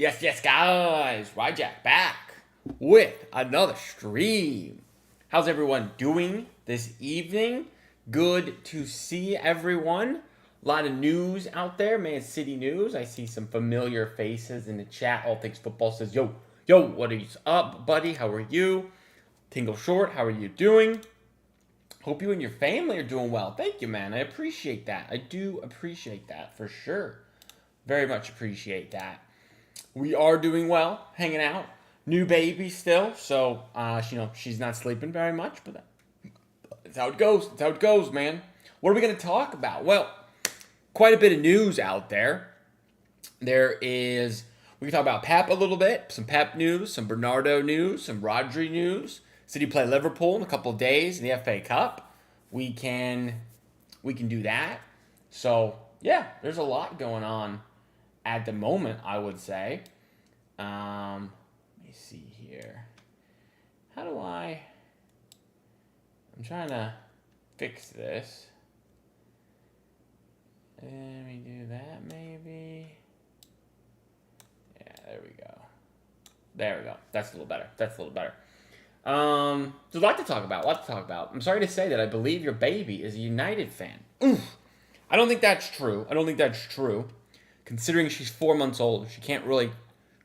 Yes, yes, guys. Ryjack back with another stream. How's everyone doing this evening? Good to see everyone. A lot of news out there, Man City news. I see some familiar faces in the chat. All Things Football says, yo, what is up, buddy? How are you? Tingle Short, how are you doing? Hope you and your family are doing well. Thank you, man. I appreciate that. I do appreciate that for sure. Very much appreciate that. We are doing well, hanging out. New baby still, so she's not sleeping very much, but that's how it goes. That's how it goes, man. What are we going to talk about? Well, quite a bit of news out there. We can talk about Pep a little bit, some Pep news, some Bernardo news, some Rodri news. City play Liverpool in a couple of days in the FA Cup. We can do that. So yeah, there's a lot going on at the moment, I would say. Let me see here. I'm trying to fix this. Let me do that maybe. Yeah, there we go. There we go. That's a little better. There's a lot to talk about. I'm sorry to say that I believe your baby is a United fan. Oof. I don't think that's true. Considering she's 4 months old, she can't really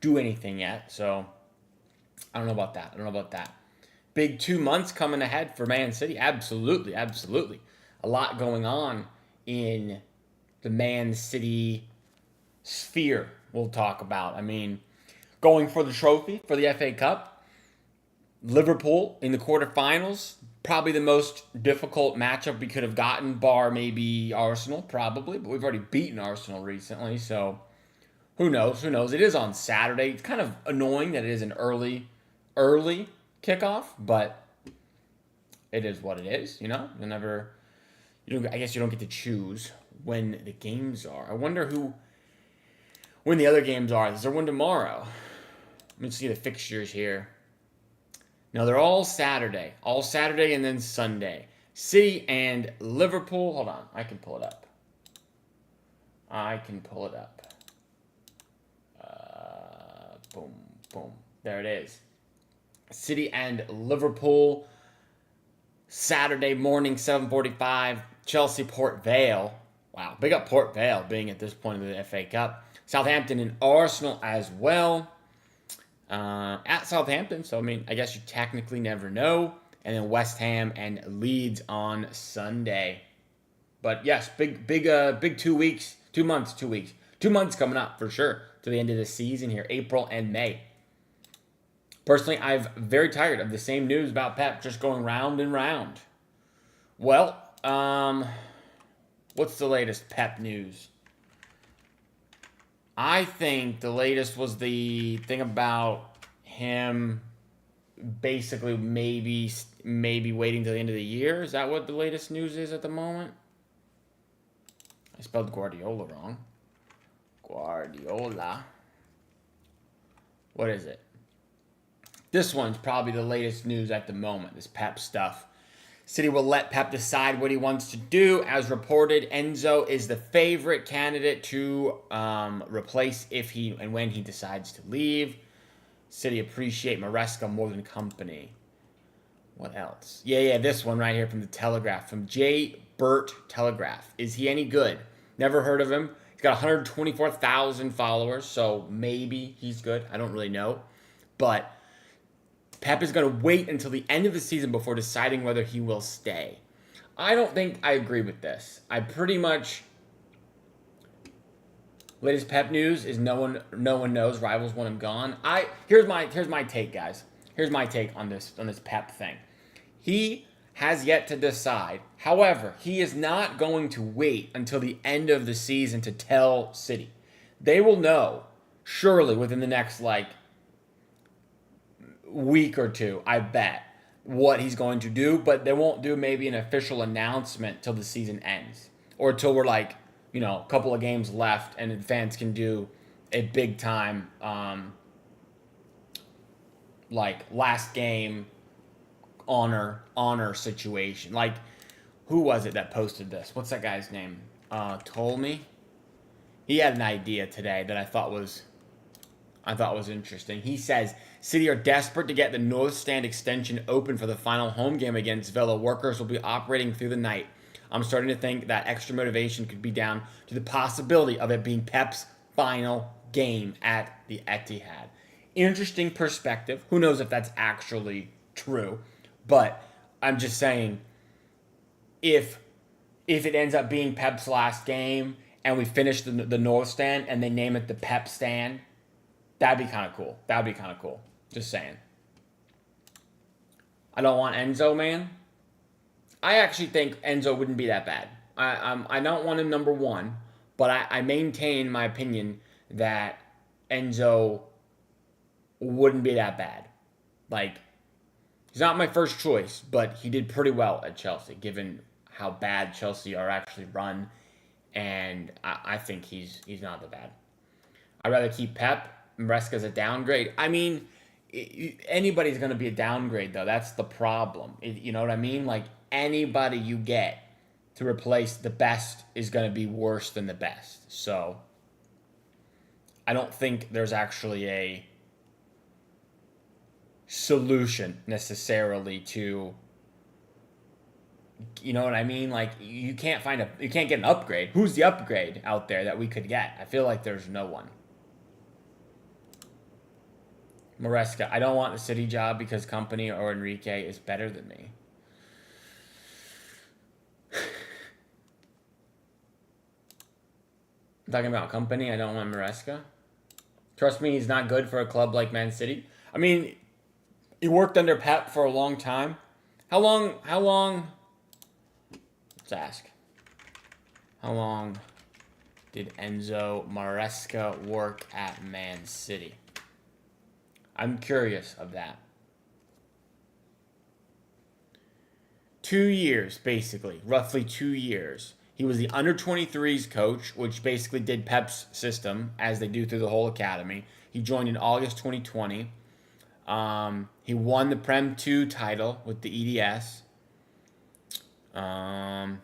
do anything yet. So I don't know about that. Big 2 months coming ahead for Man City. Absolutely. A lot going on in the Man City sphere we'll talk about. I mean, going for the trophy for the FA Cup. Liverpool in the quarterfinals. Probably the most difficult matchup we could have gotten, bar maybe Arsenal, probably. But we've already beaten Arsenal recently, so who knows? It is on Saturday. It's kind of annoying that it is an early kickoff, but it is what it is, I guess you don't get to choose when the games are. I wonder when the other games are. Is there one tomorrow? Let me see the fixtures here. No, they're all Saturday. And then Sunday. City and Liverpool. Hold on. I can pull it up. Boom. There it is. City and Liverpool. Saturday morning, 7:45. Chelsea, Port Vale. Wow. Big up Port Vale being at this point of the FA Cup. Southampton and Arsenal as well. At Southampton, so I guess you technically never know. And then West Ham and Leeds on Sunday. But yes, big 2 weeks, 2 months, 2 weeks, 2 months coming up for sure to the end of the season here, April and May. Personally, I'm very tired of the same news about Pep just going round and round. Well, what's the latest Pep news? I think the latest was the thing about him basically maybe waiting till the end of the year. Is that what the latest news is at the moment? I spelled Guardiola wrong. Guardiola. What is it? This one's probably the latest news at the moment, this Pep stuff. City will let Pep decide what he wants to do. As reported, Enzo is the favorite candidate to replace if he and when he decides to leave. City appreciate Maresca more than company. What else? Yeah, this one right here from the Telegraph, from J. Burt Telegraph. Is he any good? Never heard of him. He's got 124,000 followers, so maybe he's good. I don't really know. But Pep is going to wait until the end of the season before deciding whether he will stay. I don't think I agree with this. I pretty much... Latest Pep news is no one knows. Rivals want him gone. Here's my take, guys. Here's my take on this Pep thing. He has yet to decide. However, he is not going to wait until the end of the season to tell City. They will know, surely, within the next, week or two, I bet, what he's going to do, but they won't do maybe an official announcement till the season ends. Or till we're a couple of games left and the fans can do a big time, last game honor situation. Who was it that posted this? What's that guy's name? Told me. He had an idea today that I thought was I thought was interesting. He says City are desperate to get the North Stand extension open for the final home game against Villa. Workers will be operating through the night. I'm starting to think that extra motivation could be down to the possibility of it being Pep's final game at the Etihad. Interesting perspective. Who knows if that's actually true? But I'm just saying, if it ends up being Pep's last game and we finish the North Stand and they name it the Pep Stand, that'd be kind of cool. That'd be kind of cool. Just saying. I don't want Enzo, man. I actually think Enzo wouldn't be that bad. I don't want him number one, but I maintain my opinion that Enzo wouldn't be that bad. Like, he's not my first choice, but he did pretty well at Chelsea, given how bad Chelsea are actually run, and I think he's not that bad. I'd rather keep Pep. Maresca's a downgrade. I mean, anybody's going to be a downgrade, though. That's the problem. You know what I mean? Like, anybody you get to replace the best is going to be worse than the best. So, I don't think there's actually a solution necessarily to, you know what I mean? Like, you can't get an upgrade. Who's the upgrade out there that we could get? I feel like there's no one. Maresca, I don't want the City job because Company or Enrique is better than me. I'm talking about Company, I don't want Maresca. Trust me, he's not good for a club like Man City. I mean, he worked under Pep for a long time. How long, let's ask. How long did Enzo Maresca work at Man City? I'm curious of that. 2 years, basically. Roughly 2 years. He was the under-23s coach, which basically did Pep's system, as they do through the whole academy. He joined in August 2020. He won the Prem 2 title with the EDS. Then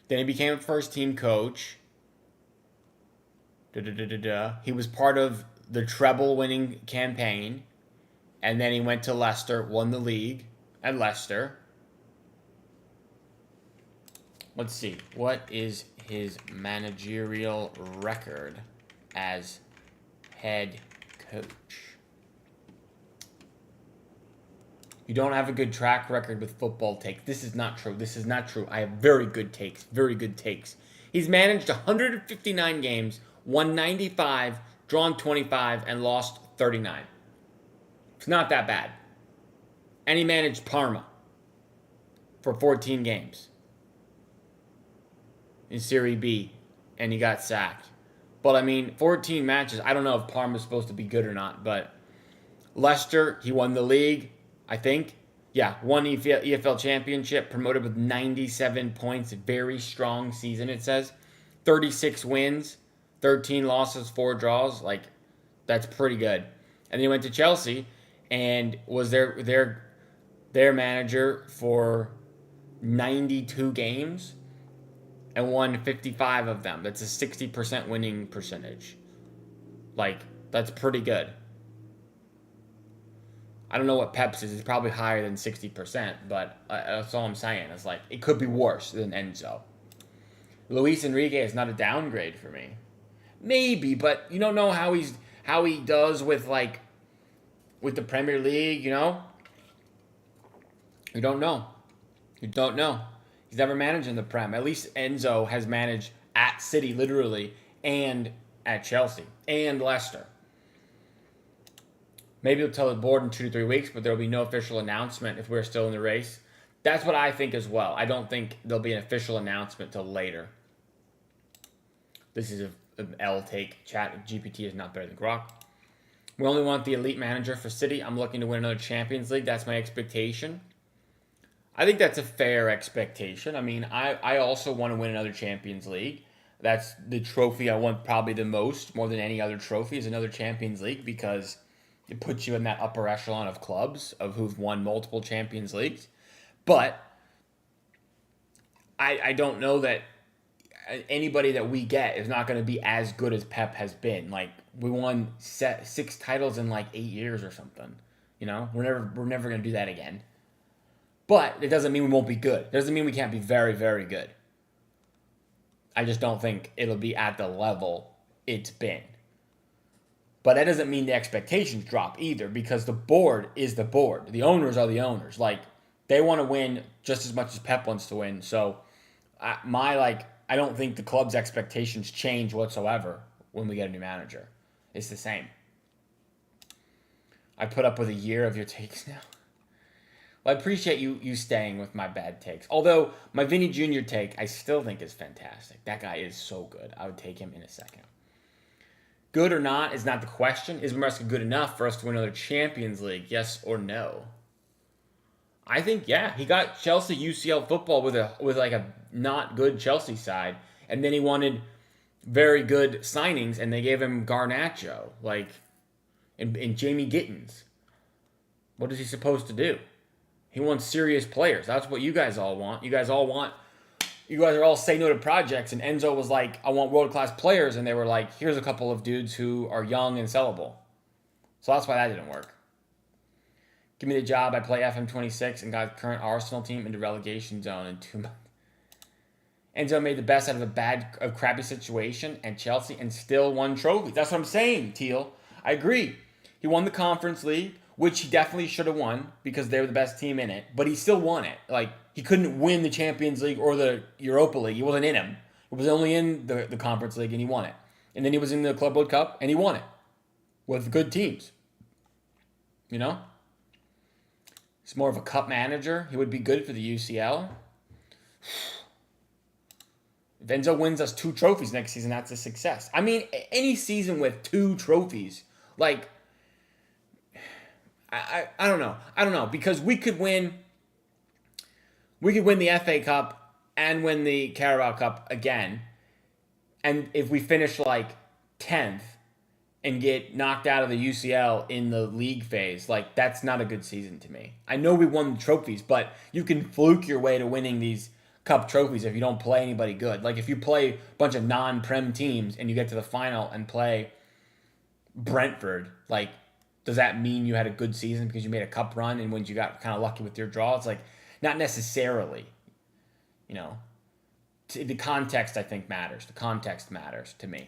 he became a first-team coach. He was part of the treble-winning campaign. And then he went to Leicester, won the league at Leicester. Let's see. What is his managerial record as head coach? You don't have a good track record with football takes. This is not true. This is not true. I have very good takes. Very good takes. He's managed 159 games, won 95, drawn 25, and lost 39. It's not that bad. And he managed Parma for 14 games in Serie B, and he got sacked. But, I mean, 14 matches. I don't know if Parma's supposed to be good or not, but Leicester, he won the league, I think. Yeah, won EFL Championship, promoted with 97 points. Very strong season, it says. 36 wins, 13 losses, 4 draws. Like, that's pretty good. And then he went to Chelsea and was their manager for 92 games and won 55 of them. That's a 60% winning percentage. Like, that's pretty good. I don't know what Pep's is. It's probably higher than 60%, but that's all I'm saying. It's like, it could be worse than Enzo. Luis Enrique is not a downgrade for me. Maybe, but you don't know how he does with the Premier League, you know? You don't know. You don't know. He's never managed in the Prem. At least Enzo has managed at City, literally, and at Chelsea, and Leicester. Maybe he'll tell the board in 2 to 3 weeks, but there will be no official announcement if we're still in the race. That's what I think as well. I don't think there'll be an official announcement till later. This is an L take. Chat GPT is not better than Grok. We only want the elite manager for City. I'm looking to win another Champions League. That's my expectation. I think that's a fair expectation. I mean, I also want to win another Champions League. That's the trophy I want probably the most, more than any other trophy, is another Champions League, because it puts you in that upper echelon of clubs of who've won multiple Champions Leagues. But I don't know that anybody that we get is not going to be as good as Pep has been. Like, we won 6 titles in like 8 years or something. You know, we're never going to do that again. But it doesn't mean we won't be good. It doesn't mean we can't be very, very good. I just don't think it'll be at the level it's been. But that doesn't mean the expectations drop either, because the board is the board. The owners are the owners. Like, they want to win just as much as Pep wants to win. So, I don't think the club's expectations change whatsoever when we get a new manager. It's the same. I put up with a year of your takes now. Well, I appreciate you staying with my bad takes. Although, my Vinny Jr. take, I still think is fantastic. That guy is so good. I would take him in a second. Good or not is not the question. Is Maresca good enough for us to win another Champions League? Yes or no? I think, yeah. He got Chelsea UCL football with a not good Chelsea side. And then he wanted very good signings, and they gave him Garnacho, and Jamie Gittins. What is he supposed to do? He wants serious players. That's what you guys all want. You guys are all say no to projects, and Enzo was like, I want world-class players, and they were like, here's a couple of dudes who are young and sellable. So that's why that didn't work. Give me the job. I play FM26 and got current Arsenal team into relegation zone in 2 months. Enzo made the best out of a crappy situation, and Chelsea, and still won trophies. That's what I'm saying, Teal. I agree. He won the Conference League, which he definitely should have won because they were the best team in it, but he still won it. Like, he couldn't win the Champions League or the Europa League. He wasn't in them. It was only in the Conference League, and he won it. And then he was in the Club World Cup, and he won it with good teams. You know? He's more of a cup manager. He would be good for the UCL. If Enzo wins us 2 trophies next season, that's a success. I mean, any season with 2 trophies, like, I don't know. I don't know, because we could win the FA Cup and win the Carabao Cup again. And if we finish like 10th and get knocked out of the UCL in the league phase, like, that's not a good season to me. I know we won the trophies, but you can fluke your way to winning these cup trophies if you don't play anybody good. Like, if you play a bunch of non-Prem teams and you get to the final and play Brentford, like, does that mean you had a good season because you made a cup run and when you got kind of lucky with your draw? It's like, not necessarily. You know, the context, I think, matters. The context matters to me.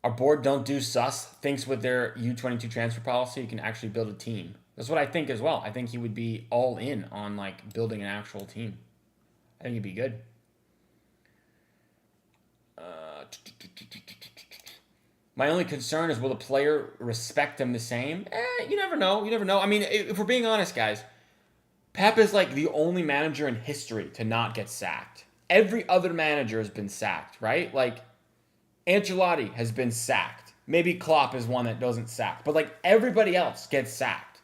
Our board don't do sus, thinks with their U22 transfer policy, you can actually build a team. That's what I think as well. I think he would be all in on, like, building an actual team. I think he'd be good. My only concern is, will the player respect him the same? You never know. You never know. I mean, if we're being honest, guys, Pep is like the only manager in history to not get sacked. Every other manager has been sacked, right? Like, Ancelotti has been sacked. Maybe Klopp is one that doesn't sack. But, like, everybody else gets sacked.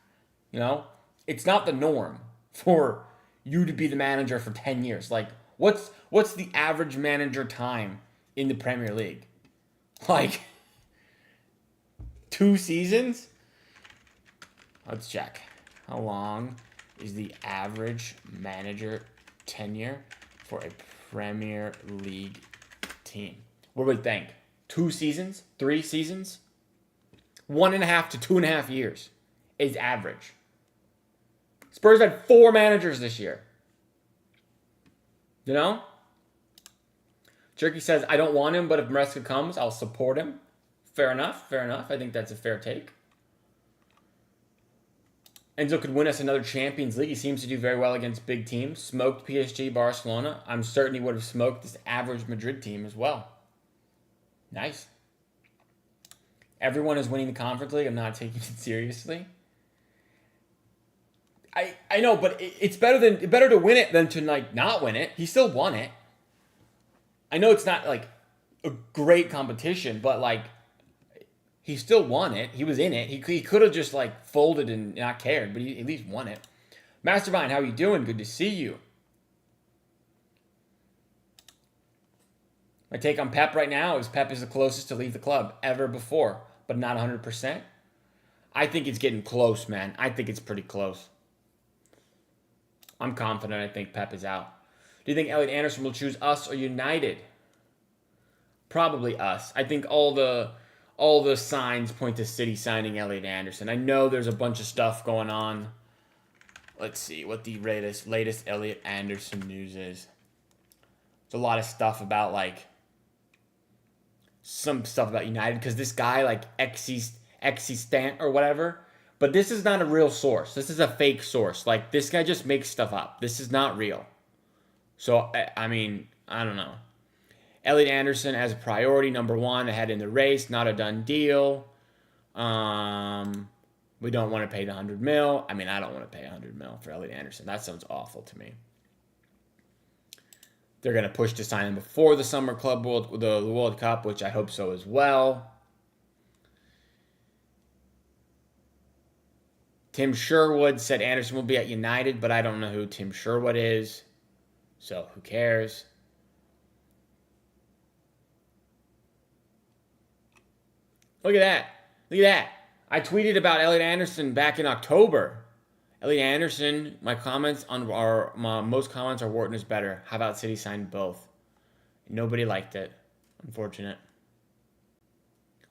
You know? It's not the norm for you to be the manager for 10 years. Like, what's the average manager time in the Premier League? Like, 2 seasons? Let's check. How long is the average manager tenure for a Premier League team? What do we think? 2 seasons? 3 seasons? 1.5 to 2.5 years is average. Spurs had 4 managers this year. You know? Jerky says, I don't want him, but if Maresca comes, I'll support him. Fair enough, fair enough. I think that's a fair take. Enzo could win us another Champions League. He seems to do very well against big teams. Smoked PSG, Barcelona. I'm certain he would have smoked this average Madrid team as well. Nice. Everyone is winning the Conference League. I'm not taking it seriously. I know, but it's better to win it than to, like, not win it. He still won it. I know it's not, like, a great competition, but, like, he still won it. He was in it. He could have just, like, folded and not cared, but he at least won it. Mastermind, how you doing? Good to see you. My take on Pep right now is Pep is the closest to leave the club ever before, but not 100%. I think it's getting close, man. I think it's pretty close. I'm confident. I think Pep is out. Do you think Elliot Anderson will choose us or United? Probably us. I think all the signs point to City signing Elliot Anderson. I know there's a bunch of stuff going on. Let's see what the latest Elliot Anderson news is. There's a lot of stuff about like some stuff about United because this guy like Existant or whatever. But this is not a real source. This is a fake source. Like this guy just makes stuff up. This is not real. So I mean, I don't know. Elliot Anderson as a priority, number one, ahead in the race, not a done deal. We don't want to pay the 100 mil. I mean, I don't want to pay 100 mil for Elliot Anderson. That sounds awful to me. They're going to push to sign him before the Summer Club the World Cup, which I hope so as well. Tim Sherwood said Anderson will be at United, but I don't know who Tim Sherwood is. So who cares? Look at that. Look at that. I tweeted about Elliot Anderson back in October. Elliot Anderson, most comments are Wharton is better. How about City signed both? Nobody liked it. Unfortunate.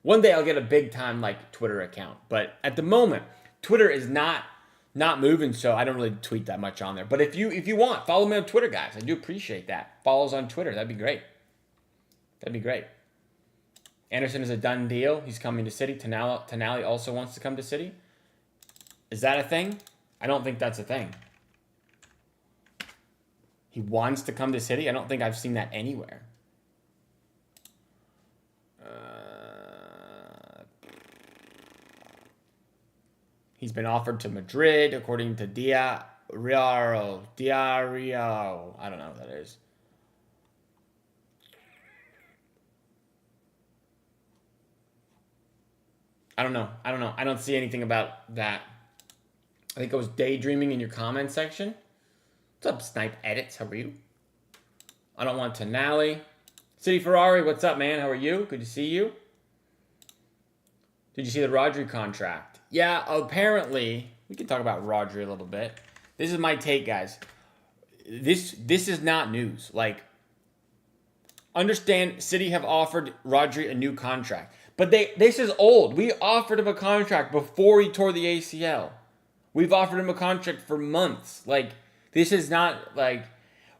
One day I'll get a big time like Twitter account, but at the moment Twitter is not moving, so I don't really tweet that much on there. But if you want, follow me on Twitter, guys. I do appreciate that. Follows on Twitter. That'd be great. That'd be great. Anderson is a done deal. He's coming to City. Tonali also wants to come to City. Is that a thing? I don't think that's a thing. He wants to come to City? I don't think I've seen that anywhere. He's been offered to Madrid, according to Diario. I don't know what that is. I don't know. I don't see anything about that. I think I was daydreaming in your comment section. What's up, Snipe Edits? How are you? I don't want Tonali. City Ferrari, what's up, man? How are you? Good to see you. Did you see the Rodri contract? Yeah, apparently, we can talk about Rodri a little bit. This is my take, guys. This is not news. Like, understand City have offered Rodri a new contract. But this is old. We offered him a contract before he tore the ACL. We've offered him a contract for months. Like, this is not, like,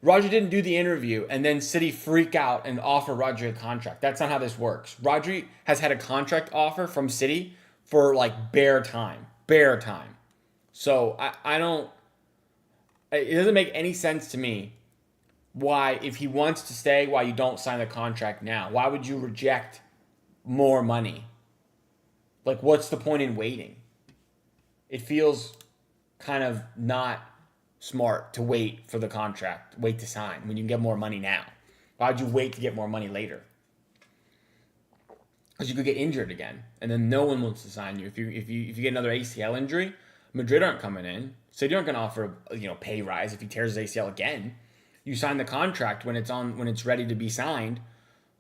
Rodri didn't do the interview and then City freak out and offer Rodri a contract. That's not how this works. Rodri has had a contract offer from City for, like, bare time. Bare time. So, I don't... It doesn't make any sense to me why, if he wants to stay, why you don't sign the contract now. Why would you reject more money? Like, what's the point in waiting? It feels kind of not smart to wait for the contract, wait to sign when you can get more money now. Why would you wait to get more money later? Because you could get injured again, and then no one wants to sign you. If you get another ACL injury, Madrid aren't coming in. City aren't going to offer pay rise if he tears his ACL again. You sign the contract when it's ready to be signed,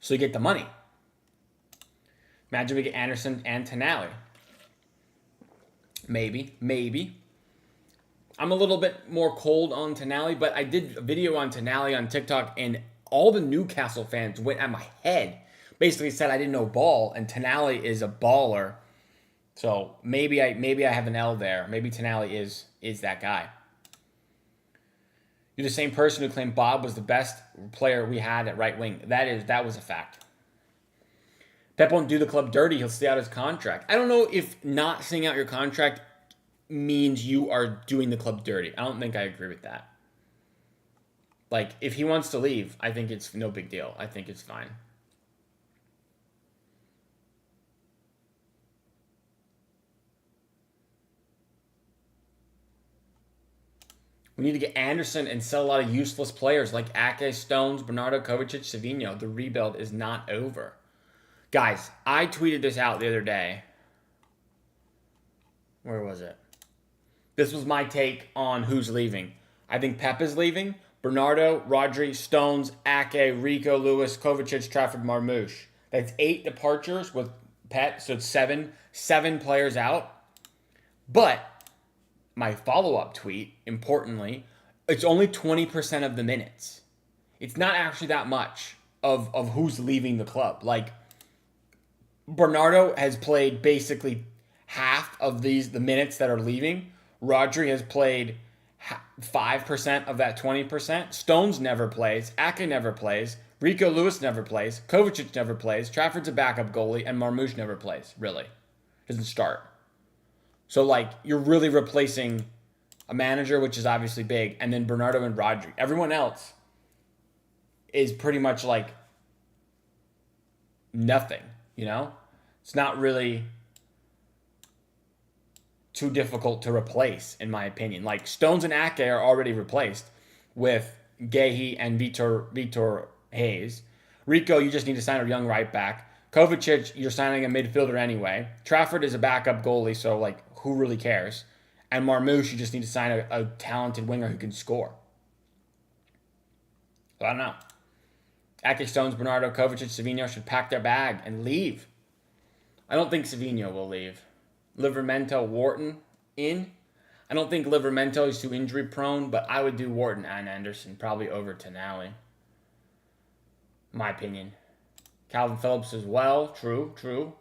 so you get the money. Imagine we get Anderson and Tonali. Maybe. I'm a little bit more cold on Tonali, but I did a video on Tonali on TikTok, and all the Newcastle fans went at my head. Basically said I didn't know ball, and Tonali is a baller. So maybe I have an L there. Maybe Tonali is that guy. You're the same person who claimed Bob was the best player we had at right wing. That was a fact. Pep won't do the club dirty. He'll stay out his contract. I don't know if not seeing out your contract means you are doing the club dirty. I don't think I agree with that. Like, if he wants to leave, I think it's no big deal. I think it's fine. We need to get Anderson and sell a lot of useless players like Ake, Stones, Bernardo, Kovacic, Savinho. The rebuild is not over. Guys, I tweeted this out the other day. Where was it? This was my take on who's leaving. I think Pep is leaving. Bernardo, Rodri, Stones, Ake, Rico, Lewis, Kovacic, Trafford, Marmoush. That's 8 departures with Pep, so it's 7 players out. But my follow-up tweet, importantly, It's only 20% of the minutes. It's not actually that much of who's leaving the club. Like, Bernardo has played basically half of the minutes that are leaving. Rodri has played 5% of that 20%. Stones never plays. Ake never plays. Rico Lewis never plays. Kovacic never plays. Trafford's a backup goalie. And Marmoush never plays, really. Doesn't start. So, like, you're really replacing a manager, which is obviously big, and then Bernardo and Rodri. Everyone else is pretty much like nothing, you know? It's not really too difficult to replace, in my opinion. Like, Stones and Ake are already replaced with Gehi and Vitor Hayes. Rico, you just need to sign a young right back. Kovacic, you're signing a midfielder anyway. Trafford is a backup goalie, so, like, who really cares? And Marmoush, you just need to sign a talented winger who can score. So I don't know. Ake, Stones, Bernardo, Kovacic, Savinho should pack their bag and leave. I don't think Savinho will leave. Livramento, Wharton in. I don't think Livramento is too injury prone, but I would do Wharton and Anderson probably over Tonali. My opinion. Calvin Phillips as well. True.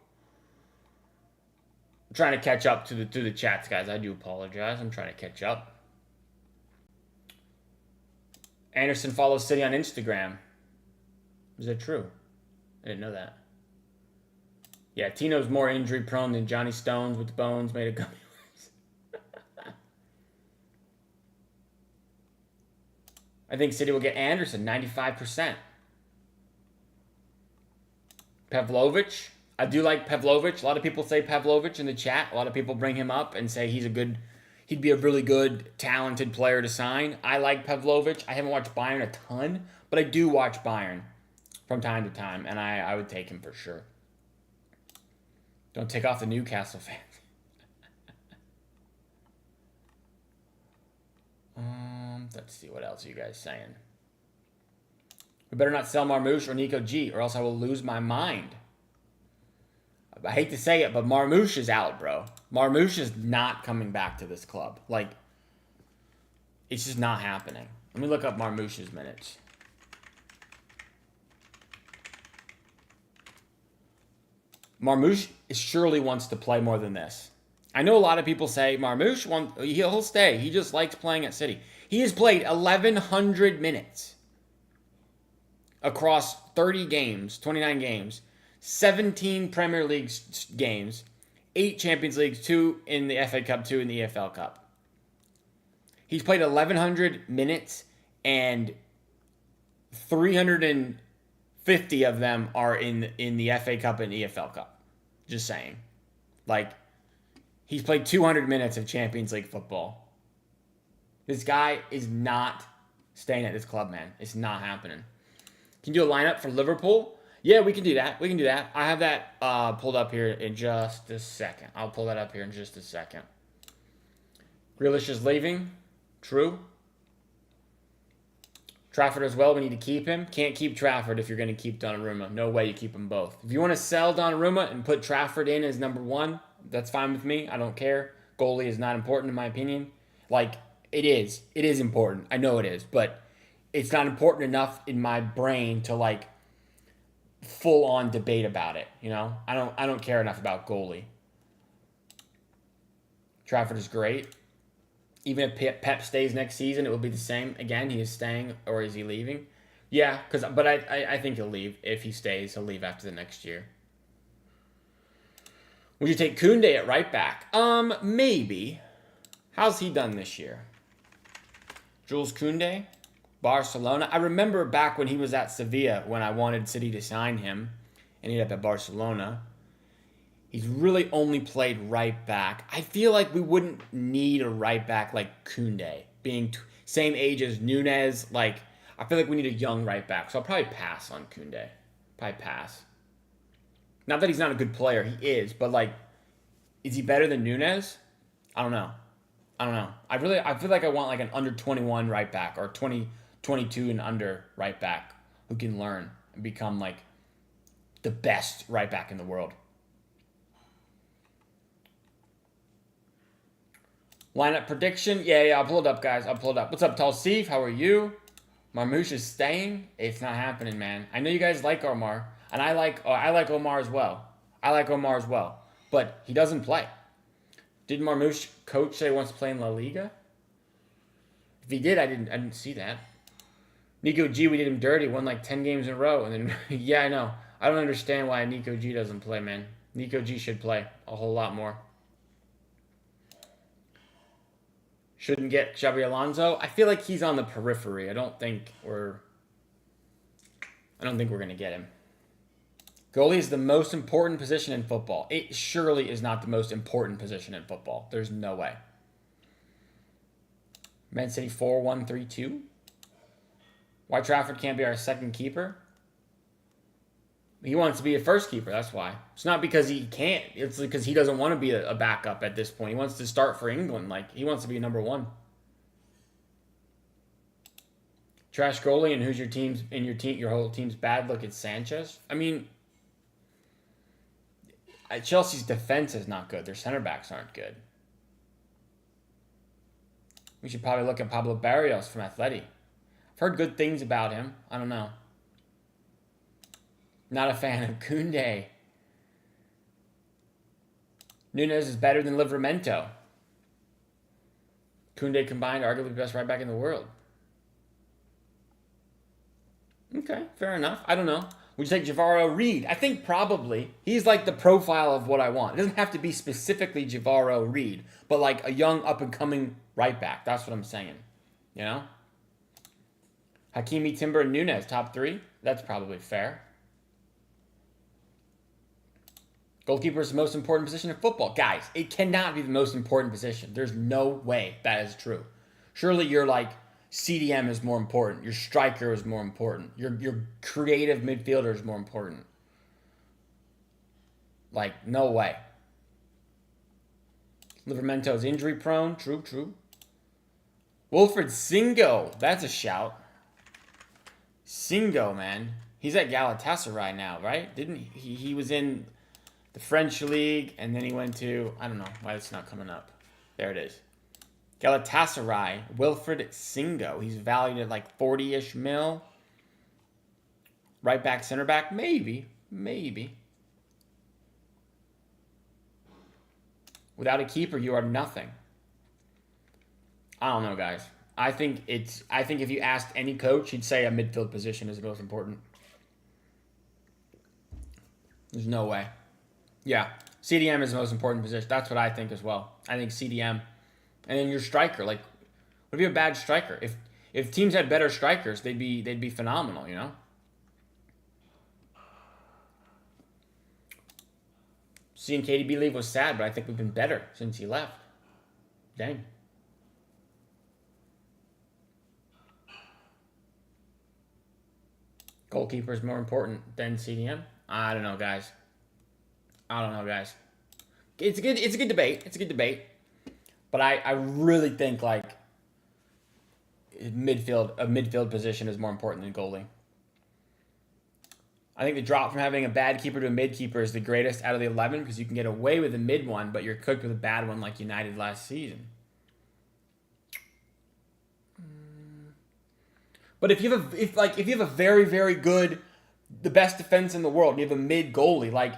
I'm trying to catch up to the chats, guys. I do apologize. I'm trying to catch up. Anderson follows City on Instagram. Is that true? I didn't know that. Yeah, Tino's more injury prone than Johnny Stones with the bones made of gummy worms. I think City will get Anderson, 95%. Pavlovic. I do like Pavlovic. A lot of people say Pavlovic in the chat. A lot of people bring him up and say he'd be a really good, talented player to sign. I like Pavlovic. I haven't watched Bayern a ton, but I do watch Bayern from time to time, and I would take him for sure. Don't take off the Newcastle fans. Let's see, what else are you guys saying? We better not sell Marmoush or Nico G, or else I will lose my mind. I hate to say it, but Marmoush is out, bro. Marmoush is not coming back to this club. Like, it's just not happening. Let me look up Marmoush's minutes. Marmoush surely wants to play more than this. I know a lot of people say Marmoush he'll stay. He just likes playing at City. He has played 1,100 minutes across 30 games, 29 games, 17 Premier League games, 8 Champions Leagues, 2 in the FA Cup, 2 in the EFL Cup. He's played 1,100 minutes, and 350 of them are in the FA Cup and EFL Cup. Just saying. Like, he's played 200 minutes of Champions League football. This guy is not staying at this club, man. It's not happening. Can you do a lineup for Liverpool? Yeah, we can do that. I have that pulled up here in just a second. I'll pull that up here in just a second. Grealish is leaving. True. Trafford as well. We need to keep him. Can't keep Trafford if you're going to keep Donnarumma. No way you keep them both. If you want to sell Donnarumma and put Trafford in as number 1, that's fine with me. I don't care. Goalie is not important in my opinion. Like, it is. It is important. I know it is. But it's not important enough in my brain to, like, full-on debate about it. You know? I don't care enough about goalie. Trafford is great. Even if Pep stays next season, it will be the same. Again, he is staying, or is he leaving? Yeah, but I think he'll leave. If he stays, he'll leave after the next year. Would you take Koundé at right back? Maybe. How's he done this year? Jules Koundé, Barcelona. I remember back when he was at Sevilla when I wanted City to sign him, and he ended up at Barcelona. He's really only played right back. I feel like we wouldn't need a right back like Koundé, being same age as Nunez. Like, I feel like we need a young right back. So I'll probably pass on Koundé. Probably pass. Not that he's not a good player. He is. But, like, is he better than Nunez? I don't know. I feel like I want, like, an under 21 right back or 22 and under right back who can learn and become, like, the best right back in the world. Lineup prediction. Yeah, I'll pull it up, guys. I'll pull it up. What's up, Tall Steve? How are you? Marmouche is staying. It's not happening, man. I know you guys like Omar, and I like Omar as well. But he doesn't play. Did Marmouche coach say he wants to play in La Liga? If he did, I didn't see that. Nico G, we did him dirty. Won like 10 games in a row, and then yeah, I know. I don't understand why Nico G doesn't play, man. Nico G should play a whole lot more. Shouldn't get Xabi Alonso. I feel like he's on the periphery. I don't think we're gonna get him. Goalie is the most important position in football. It surely is not the most important position in football. There's no way. Man City 4-1-3-2. Why Trafford can't be our second keeper? He wants to be a first keeper, that's why. It's not because he can't. It's because he doesn't want to be a backup at this point. He wants to start for England. Like, he wants to be number one. Trash goalie, and who's your team's your whole team's bad? Look at Sanchez. I mean, Chelsea's defense is not good. Their center backs aren't good. We should probably look at Pablo Barrios from Atleti. I've heard good things about him. I don't know. Not a fan of Koundé. Nunes is better than Livramento. Koundé combined, arguably the best right back in the world. Okay, fair enough. I don't know. Would you take Javaro Reed? I think probably. He's like the profile of what I want. It doesn't have to be specifically Javaro Reed, but like a young up-and-coming right back. That's what I'm saying. You know? Hakimi, Timber, and Nunes, top three. That's probably fair. Goalkeeper is the most important position in football. Guys, it cannot be the most important position. There's no way that is true. Surely you're like, CDM is more important. Your striker is more important. Your creative midfielder is more important. Like, no way. Livramento is injury prone. True. Wilfred Singo. That's a shout. Singo, man. He's at Galatasaray now, right? Didn't he? He was in the French league, and then he went to, I don't know why it's not coming up. There it is. Galatasaray, Wilfred Singo. He's valued at like 40-ish mil. Right back, center back, maybe. Without a keeper, you are nothing. I don't know, guys. I think if you asked any coach, he'd say a midfield position is the most important. There's no way. Yeah, CDM is the most important position. That's what I think as well. I think CDM. And then your striker, like, what if you have a bad striker? If teams had better strikers, they'd be phenomenal, you know? Seeing KDB leave was sad, but I think we've been better since he left. Dang. Goalkeeper is more important than CDM? I don't know, guys. It's a good debate. But I really think like a midfield position is more important than goalie. I think the drop from having a bad keeper to a mid keeper is the greatest out of the 11 because you can get away with a mid one, but you're cooked with a bad one like United last season. But if you have a very, very good, the best defense in the world, and you have a mid goalie, like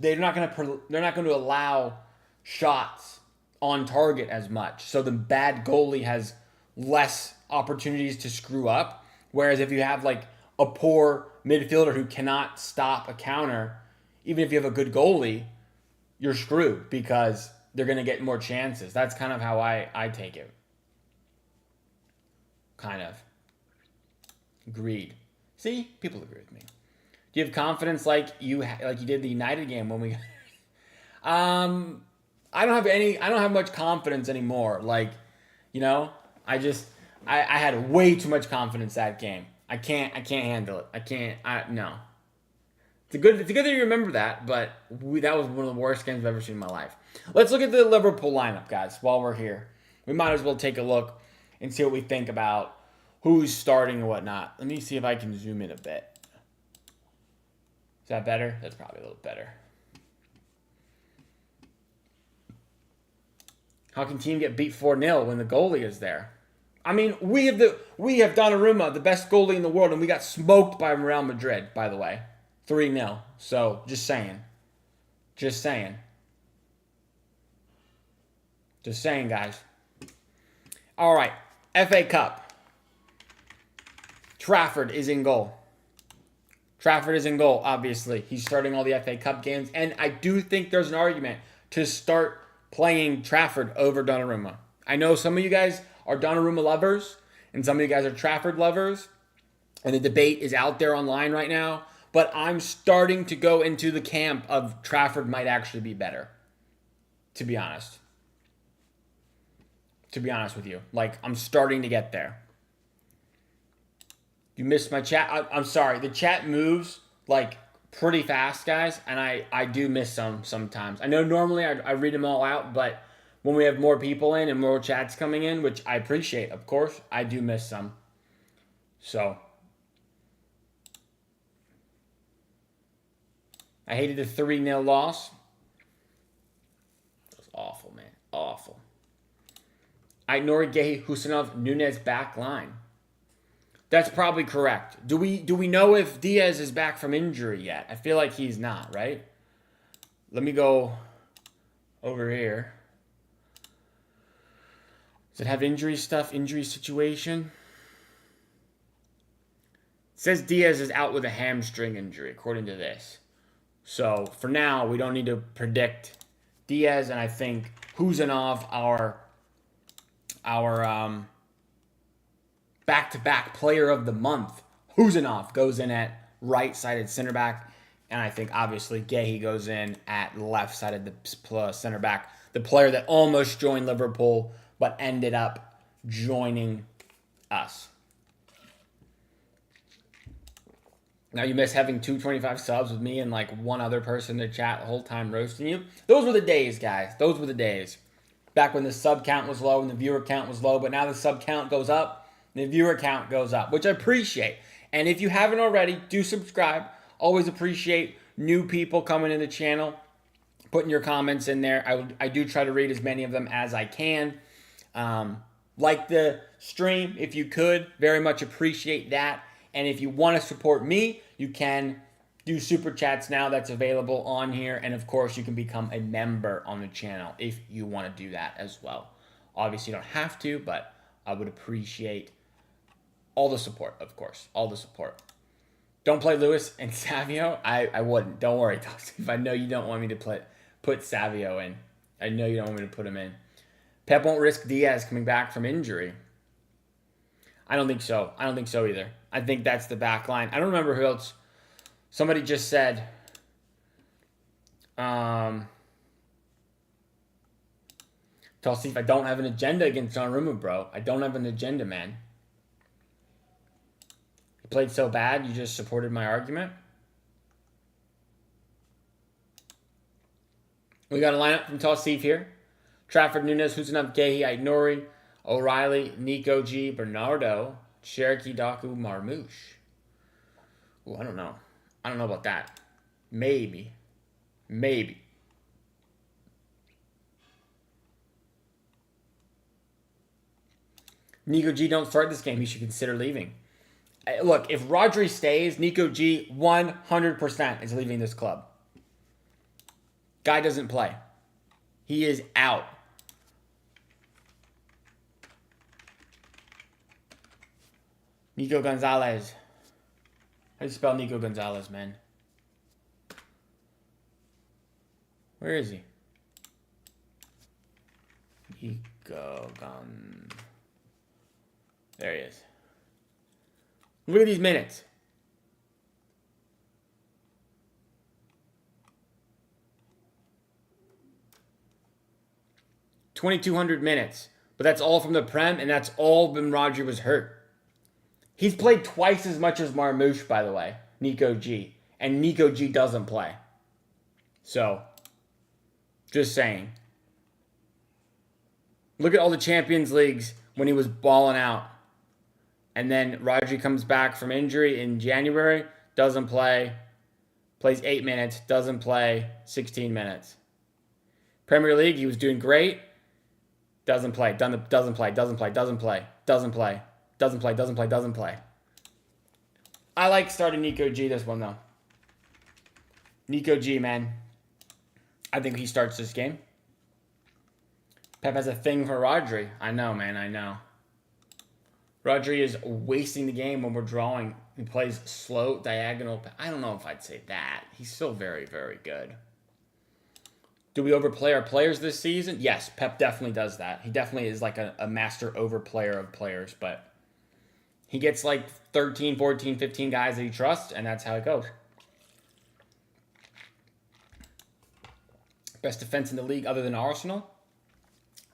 they're not going to allow shots on target as much. So the bad goalie has less opportunities to screw up. Whereas if you have like a poor midfielder who cannot stop a counter, even if you have a good goalie, you're screwed because they're going to get more chances. That's kind of how I take it. Kind of. Agreed. See? People agree with me. Do you have confidence like you did the United game when we... I don't have much confidence anymore. Like, you know, I had way too much confidence that game. I can't handle it. No. It's a good thing you remember that, but that was one of the worst games I've ever seen in my life. Let's look at the Liverpool lineup, guys, while we're here. We might as well take a look and see what we think about who's starting and whatnot. Let me see if I can zoom in a bit. Is that better? That's probably a little better. How can team get beat 4-0 when the goalie is there? I mean, we have Donnarumma, the best goalie in the world, and we got smoked by Real Madrid, by the way. 3-0. So, just saying. Just saying. Just saying, guys. All right. FA Cup. Trafford is in goal. Trafford is in goal, obviously. He's starting all the FA Cup games. And I do think there's an argument to start playing Trafford over Donnarumma. I know some of you guys are Donnarumma lovers, and some of you guys are Trafford lovers. And the debate is out there online right now. But I'm starting to go into the camp of Trafford might actually be better. To be honest. To be honest with you. Like, I'm starting to get there. You missed my chat. I'm sorry. The chat moves, like, pretty fast, guys. And I do miss some sometimes. I know normally I read them all out, but when we have more people in and more chats coming in, which I appreciate, of course, I do miss some. So, I hated the 3-0 loss. It was awful, man. Awful. Ainhouri, Guehi, Husanov, Nunez back line. That's probably correct. Do we know if Diaz is back from injury yet? I feel like he's not, right? Let me go over here. Does it have injury stuff, injury situation? It says Diaz is out with a hamstring injury, according to this. So, for now, we don't need to predict Diaz, and I think Husanov, our back-to-back player of the month, Husanov goes in at right-sided center back, and I think, obviously, Guehi goes in at left-sided center back, the player that almost joined Liverpool, but ended up joining us. Now, you miss having 225 subs with me and, like, one other person to chat the whole time roasting you. Those were the days, guys. Those were the days. Back when the sub count was low and the viewer count was low, but now the sub count goes up and the viewer count goes up, which I appreciate. And if you haven't already, do subscribe. Always appreciate new people coming in the channel, putting your comments in there. I do try to read as many of them as I can. Like the stream, if you could. Very much appreciate that. And if you want to support me, you can do super chats now. That's available on here. And of course, you can become a member on the channel if you want to do that as well. Obviously, you don't have to, but I would appreciate all the support, of course. All the support. Don't play Lewis and Savio. I wouldn't. Don't worry, If I know you don't want me to put Savio in. I know you don't want me to put him in. Pep won't risk Diaz coming back from injury. I don't think so. I don't think so either. I think that's the back line. I don't remember who else. Somebody just said, tell Steve, I don't have an agenda against Donnarumma, bro. I don't have an agenda, man. He played so bad, you just supported my argument. We got a lineup from Tall Steve here. Trafford, Nunez, Husanov, Guehi, Ainhouri, O'Reilly, Nico G, Bernardo, Cherokee, Daku, Marmouche. Ooh, I don't know. I don't know about that. Maybe. Maybe. Nico G don't start this game. He should consider leaving. Look, if Rodri stays, Nico G 100% is leaving this club. Guy doesn't play. He is out. Nico Gonzalez. How do you spell Nico Gonzalez, man? Where is he? Nico Gon. There he is. Look at these minutes. $2,200 minutes. But that's all from the Prem, and that's all when Rodri was hurt. He's played twice as much as Marmouche, by the way, Nico G. And Nico G doesn't play. So, just saying. Look at all the Champions Leagues when he was balling out. And then Rodri comes back from injury in January, doesn't play, plays 8 minutes, doesn't play, 16 minutes. Premier League, he was doing great. Doesn't play. Doesn't play. Doesn't play. Doesn't play. Doesn't play. Doesn't play. Doesn't play. Doesn't play. I like starting Nico G this one, though. Nico G, man. I think he starts this game. Pep has a thing for Rodri. I know, man. I know. Rodri is wasting the game when we're drawing. He plays slow, diagonal. I don't know if I'd say that. He's still very, very good. Do we overplay our players this season? Yes, Pep definitely does that. He definitely is like a master overplayer of players, but he gets like 13, 14, 15 guys that he trusts, and that's how it goes. Best defense in the league other than Arsenal?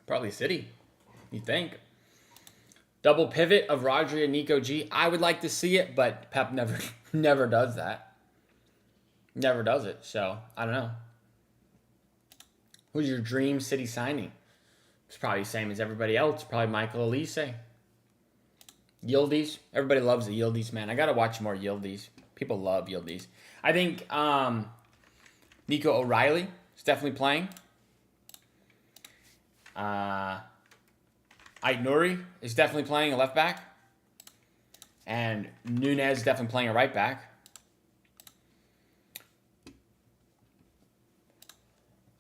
Probably City, you think. Double pivot of Rodri and Nico G. I would like to see it, but Pep never does that. Never does it, so I don't know. Who's your dream City signing? It's probably the same as everybody else. Probably Michael Elise. Yildiz. Everybody loves the Yildiz, man. I got to watch more Yildiz. People love Yildiz. I think Nico O'Reilly is definitely playing. Ait Nouri is definitely playing a left back. And Nunez is definitely playing a right back.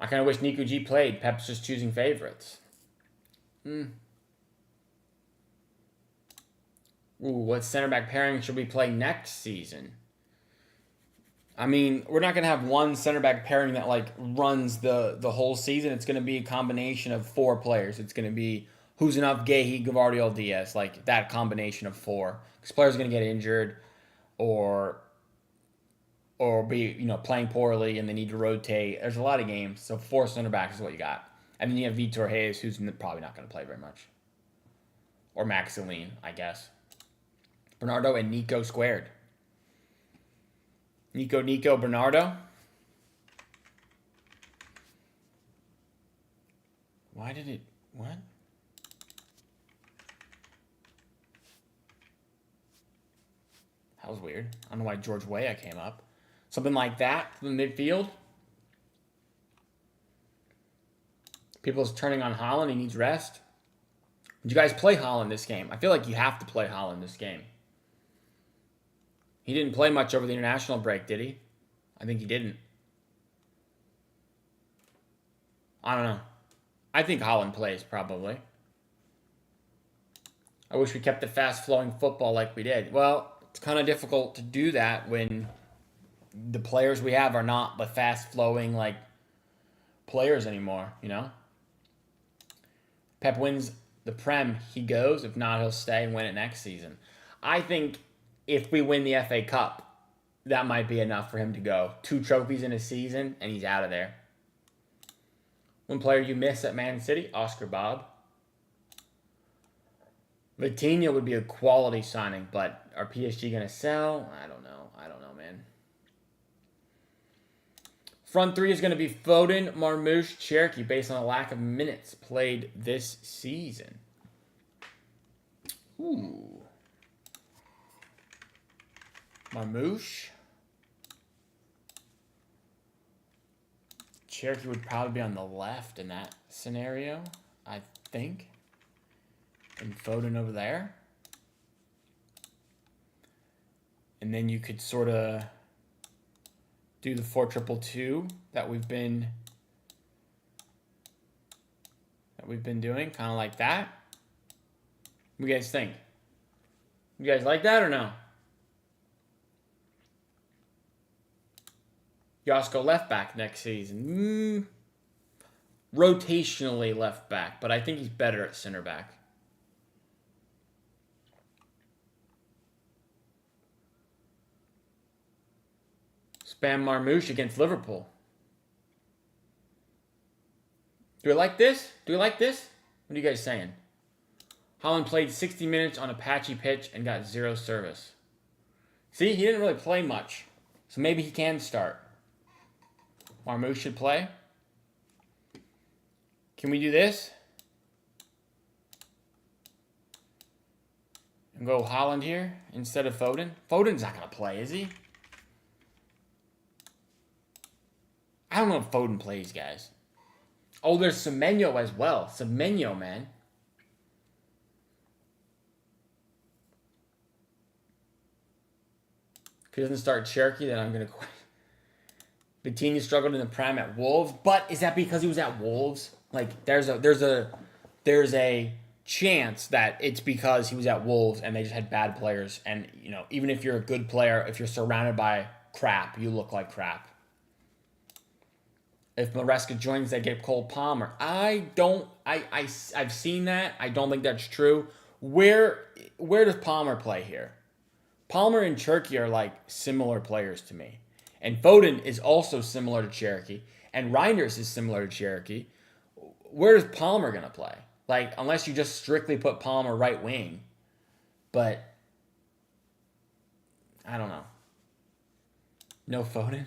I kind of wish Nico G played. Pep's just choosing favorites. Ooh, what center back pairing should we play next season? I mean, we're not going to have one center back pairing that like runs the whole season. It's going to be a combination of 4 players. It's going to be Husanov, Gahey, Gavardiol, Diaz, like that combination of 4. Because players are going to get injured or be playing poorly and they need to rotate. There's a lot of games, so 4 center backs is what you got. And then you have Vitor Hayes, who's probably not going to play very much, or Max Celine, I guess. Bernardo and Nico squared. Nico, Bernardo. Why did it... What? That was weird. I don't know why George Weah came up. Something like that from the midfield. People's turning on Haaland. He needs rest. Did you guys play Haaland this game? I feel like you have to play Haaland this game. He didn't play much over the international break, did he? I think he didn't. I don't know. I think Haaland plays, probably. I wish we kept the fast-flowing football like we did. Well, it's kind of difficult to do that when the players we have are not the fast-flowing, like, players anymore, you know? Pep wins the Prem, he goes. If not, he'll stay and win it next season. I think if we win the FA Cup, that might be enough for him to go. 2 trophies in a season, and he's out of there. One player you miss at Man City, Oscar Bob. Vitinha would be a quality signing, but are PSG going to sell? I don't know, man. Front 3 is going to be Foden, Marmoush, Cherki, based on a lack of minutes played this season. Ooh. Marmoush. Cherki would probably be on the left in that scenario, I think. And Foden over there. And then you could sort of do the 4-2-2 that we've been doing, kind of like that. What do you guys think? You guys like that or no? Josko left back next season. Rotationally left back, but I think he's better at center back. Spam Marmoush against Liverpool. Do we like this? Do we like this? What are you guys saying? Haaland played 60 minutes on a patchy pitch and got 0 service. See, he didn't really play much. So maybe he can start. Marmoush should play. Can we do this? And go Haaland here instead of Foden? Foden's not going to play, is he? I don't know if Foden plays, guys. Oh, there's Semenyo as well. Semenyo, man. If he doesn't start Cherokee, then I'm going to quit. Bettini struggled in the Prem at Wolves, but is that because he was at Wolves? Like, there's a chance that it's because he was at Wolves and they just had bad players. And, you know, even if you're a good player, if you're surrounded by crap, you look like crap. If Maresca joins, they get Cole Palmer. I've seen that. I don't think that's true. Where does Palmer play here? Palmer and Cherokee are like similar players to me. And Foden is also similar to Cherokee. And Reinders is similar to Cherokee. Where is Palmer going to play? Like, unless you just strictly put Palmer right wing. But, I don't know. No Foden?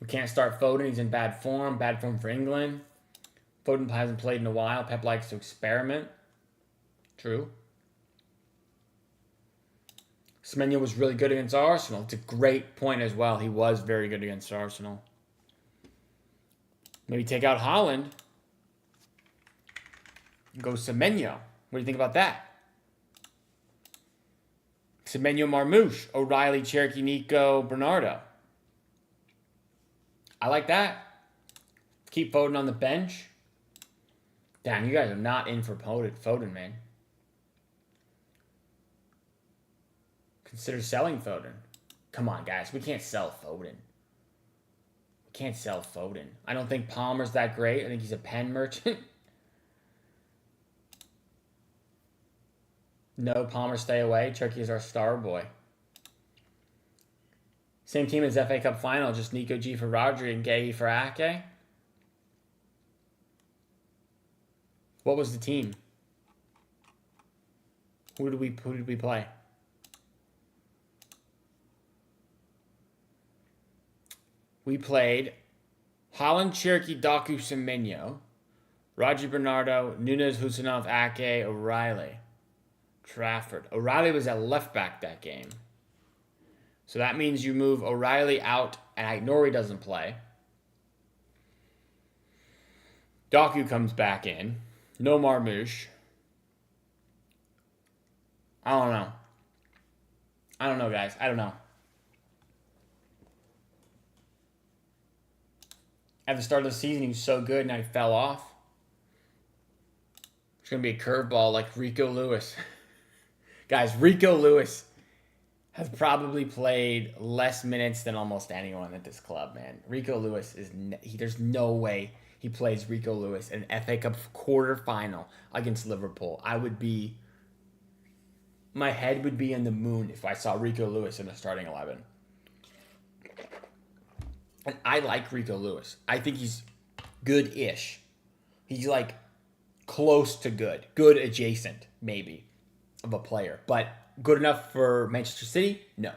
We can't start Foden. He's in bad form. Bad form for England. Foden hasn't played in a while. Pep likes to experiment. True. Semenyo was really good against Arsenal. It's a great point as well. He was very good against Arsenal. Maybe take out Haaland. Go Semenyo. What do you think about that? Semenyo, Marmouche, O'Reilly, Cherokee, Nico, Bernardo. I like that. Keep Foden on the bench. Damn, you guys are not in for Foden, man. Consider selling Foden. Come on, guys. We can't sell Foden. We can't sell Foden. I don't think Palmer's that great. I think he's a pen merchant. No, Palmer, stay away. Cherokee is our star boy. Same team as FA Cup final, just Nico G for Rodri and Gay for Ake. What was the team? Who did we play? We played Haaland, Cherokee, Doku, Semenyo, Rodri, Bernardo, Nunes, Husanov, Ake, O'Reilly, Trafford. O'Reilly was at left back that game. So that means you move O'Reilly out and Nori doesn't play. Doku comes back in. No Marmouche. I don't know, guys. I don't know. At the start of the season, he was so good, now he fell off. It's going to be a curveball like Rico Lewis. Guys, Rico Lewis has probably played less minutes than almost anyone at this club, man. Rico Lewis there's no way he plays Rico Lewis in an FA Cup quarterfinal against Liverpool. My head would be in the moon if I saw Rico Lewis in the starting 11. And I like Rico Lewis. I think he's good-ish. He's like close to good. Good adjacent, maybe, of a player. But good enough for Manchester City? No.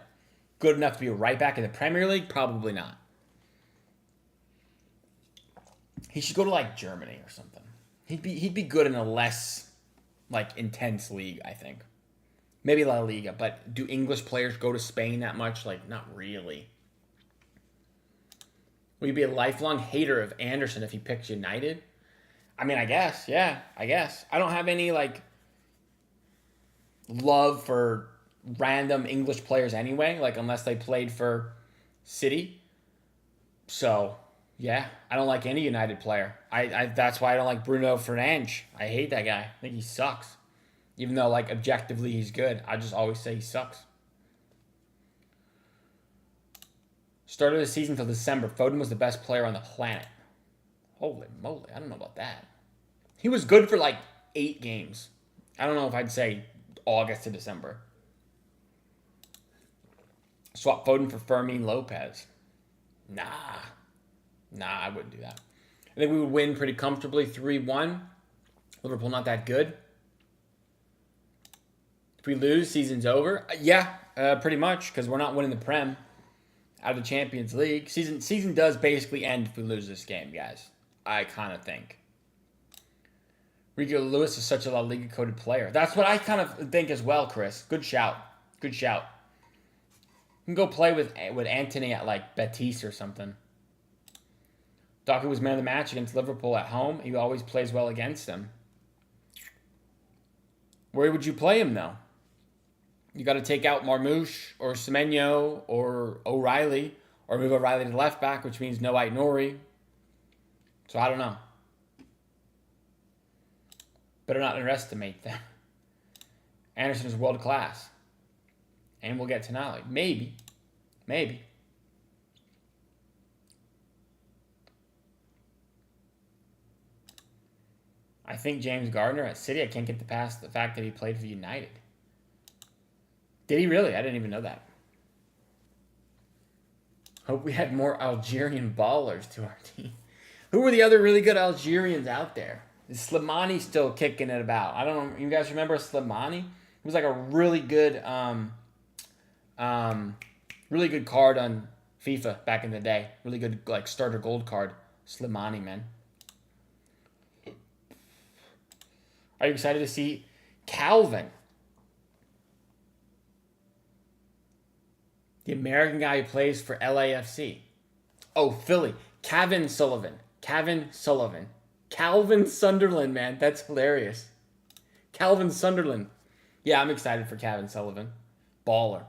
Good enough to be a right back in the Premier League? Probably not. He should go to like Germany or something. He'd be good in a less like intense league, I think. Maybe La Liga, but do English players go to Spain that much? Like, not really. Will you be a lifelong hater of Anderson if he picks United? I mean, I guess. Yeah, I guess. I don't have any, like, love for random English players anyway, like, unless they played for City. So, yeah, I don't like any United player. That's why I don't like Bruno Fernandes. I hate that guy. I think he sucks. Even though, like, objectively he's good, I just always say he sucks. Started the season till December. Foden was the best player on the planet. Holy moly, I don't know about that. He was good for like 8 games. I don't know if I'd say August to December. Swap Foden for Fermin Lopez. Nah, I wouldn't do that. I think we would win pretty comfortably 3-1. Liverpool not that good. If we lose, season's over. Yeah, pretty much, because we're not winning the Prem out of the Champions League. Season does basically end if we lose this game, guys. I kind of think. Rico Lewis is such a La Liga-coded player. That's what I kind of think as well, Chris. Good shout. Good shout. You can go play with Anthony at like Betis or something. Doku was man of the match against Liverpool at home. He always plays well against them. Where would you play him though? You got to take out Marmouche or Semenyo or O'Reilly, or move O'Reilly to the left back, which means no Ait-Nouri. So I don't know. Better not underestimate them. Anderson is world class. And we'll get Tonali. Maybe. Maybe. I think James Gardner at City, I can't get past the fact that he played for United. Did he really? I didn't even know that. Hope we had more Algerian ballers to our team. Who were the other really good Algerians out there? Is Slimani still kicking it about? I don't know. You guys remember Slimani? He was like a really good card on FIFA back in the day. Really good like starter gold card. Slimani, man. Are you excited to see Calvin? The American guy who plays for LAFC. Oh, Philly. Calvin Sullivan. Calvin Sunderland, man. That's hilarious. Calvin Sunderland. Yeah, I'm excited for Calvin Sullivan. Baller.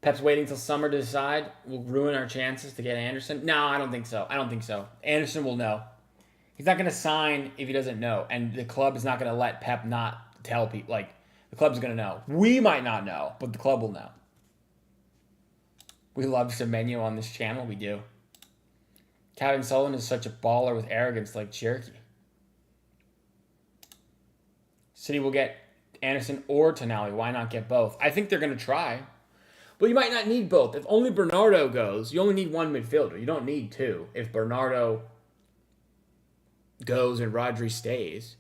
Pep's waiting till summer to decide. Will ruin our chances to get Anderson. No, I don't think so. Anderson will know. He's not going to sign if he doesn't know. And the club is not going to let Pep not tell people. Like, the club's going to know. We might not know, but the club will know. We love Semenyo on this channel. We do. Calvin Sullivan is such a baller with arrogance like Cherokee. City will get Anderson or Tonali. Why not get both? I think they're going to try. But you might not need both. If only Bernardo goes, you only need one midfielder. You don't need two. If Bernardo goes and Rodri stays.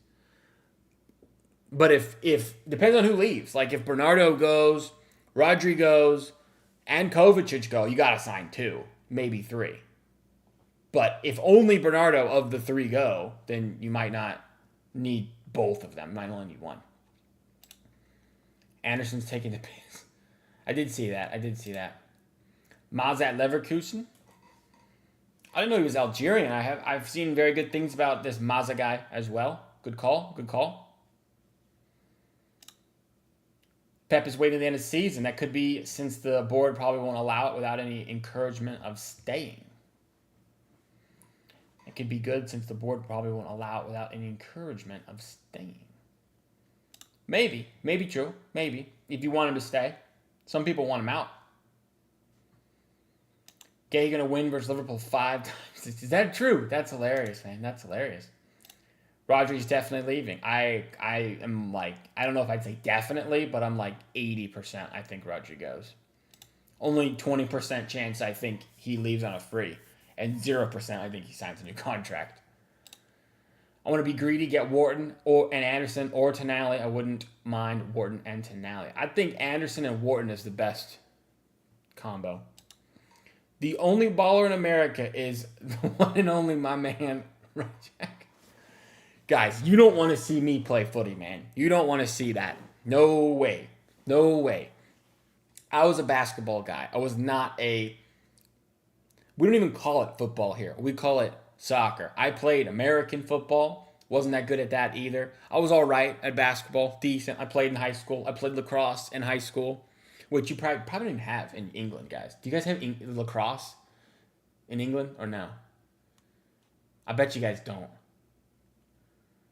But if depends on who leaves. Like if Bernardo goes, Rodri goes, and Kovacic go, you got to sign two, maybe three. But if only Bernardo of the three go, then you might not need both of them. You might only need one. Anderson's taking the piss. I did see that. Maz at Leverkusen. I didn't know he was Algerian. I've seen very good things about this Maza guy as well. Good call. Pep is waiting to the end of the season. That could be since the board probably won't allow it without any encouragement of staying. It could be good since the board probably won't allow it without any encouragement of staying. Maybe true. Maybe. If you want him to stay. Some people want him out. Gay going to win versus Liverpool 5 times. Is that true? That's hilarious, man. That's hilarious. Rodri's definitely leaving. I am like, I don't know if I'd say definitely, but I'm like 80% I think Rodri goes. Only 20% chance I think he leaves on a free. And 0% I think he signs a new contract. I want to be greedy, get Wharton and Anderson or Tonali. I wouldn't mind Wharton and Tonali. I think Anderson and Wharton is the best combo. The only baller in America is the one and only my man, Rajak. Guys, you don't want to see me play footy, man. You don't want to see that. No way. I was a basketball guy. I was not a... We don't even call it football here. We call it soccer. I played American football. Wasn't that good at that either. I was all right at basketball. Decent. I played in high school. I played lacrosse in high school, which you probably don't even have in England, guys. Do you guys have lacrosse in England or no? I bet you guys don't.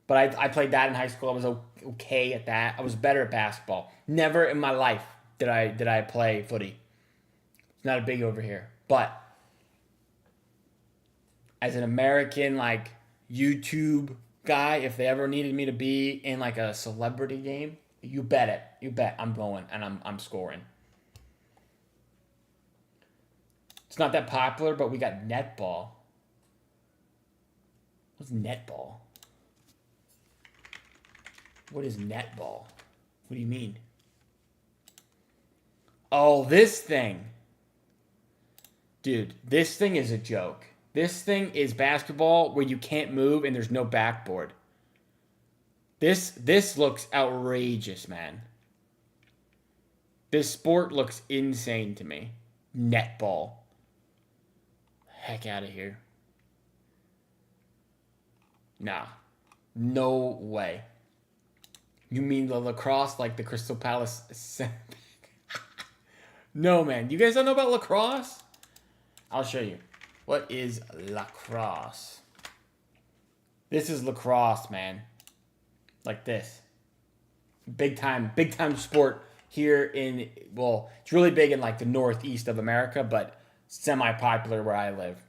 But I played that in high school. I was okay at that. I was better at basketball. Never in my life did I play footy. It's not a big over here. But as an American, like, YouTube guy, if they ever needed me to be in, like, a celebrity game, you bet it. You bet I'm going and I'm scoring. It's not that popular, but we got netball. What's netball? What is netball? What do you mean? Oh, this thing. Dude, this thing is a joke. This thing is basketball where you can't move and there's no backboard. This looks outrageous, man. This sport looks insane to me. Netball. Heck out of here. Nah. No way. You mean the lacrosse like the Crystal Palace? No, man. You guys don't know about lacrosse? I'll show you. What is lacrosse? This is lacrosse, man. Like this. Big time sport here in, well, it's really big in like the northeast of America, but semi-popular where I live.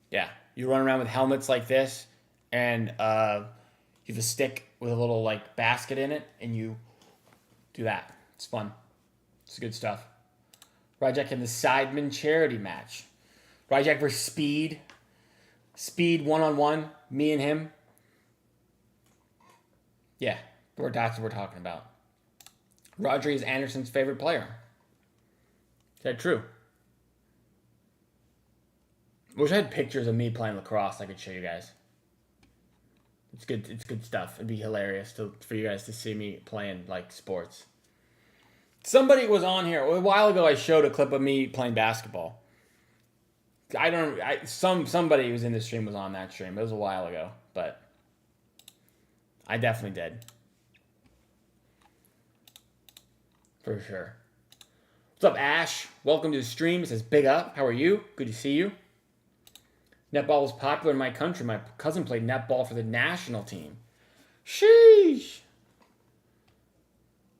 Yeah, you run around with helmets like this, and you have a stick with a little like basket in it, and you do that. It's fun. It's good stuff. Rajak in the Sidemen charity match. Rajak versus Speed. Speed one-on-one. Me and him. Yeah, that's what we're talking about. Rodri is Anderson's favorite player. Is that true? Wish I had pictures of me playing lacrosse I could show you guys. It's good. It's good stuff. It'd be hilarious for you guys to see me playing like sports. Somebody was on here a while ago. I showed a clip of me playing basketball. Somebody who was in the stream was on that stream. It was a while ago, but I definitely did. For sure. What's up, Ash? Welcome to the stream. It says, big up. How are you? Good to see you. Netball was popular in my country. My cousin played netball for the national team. Sheesh.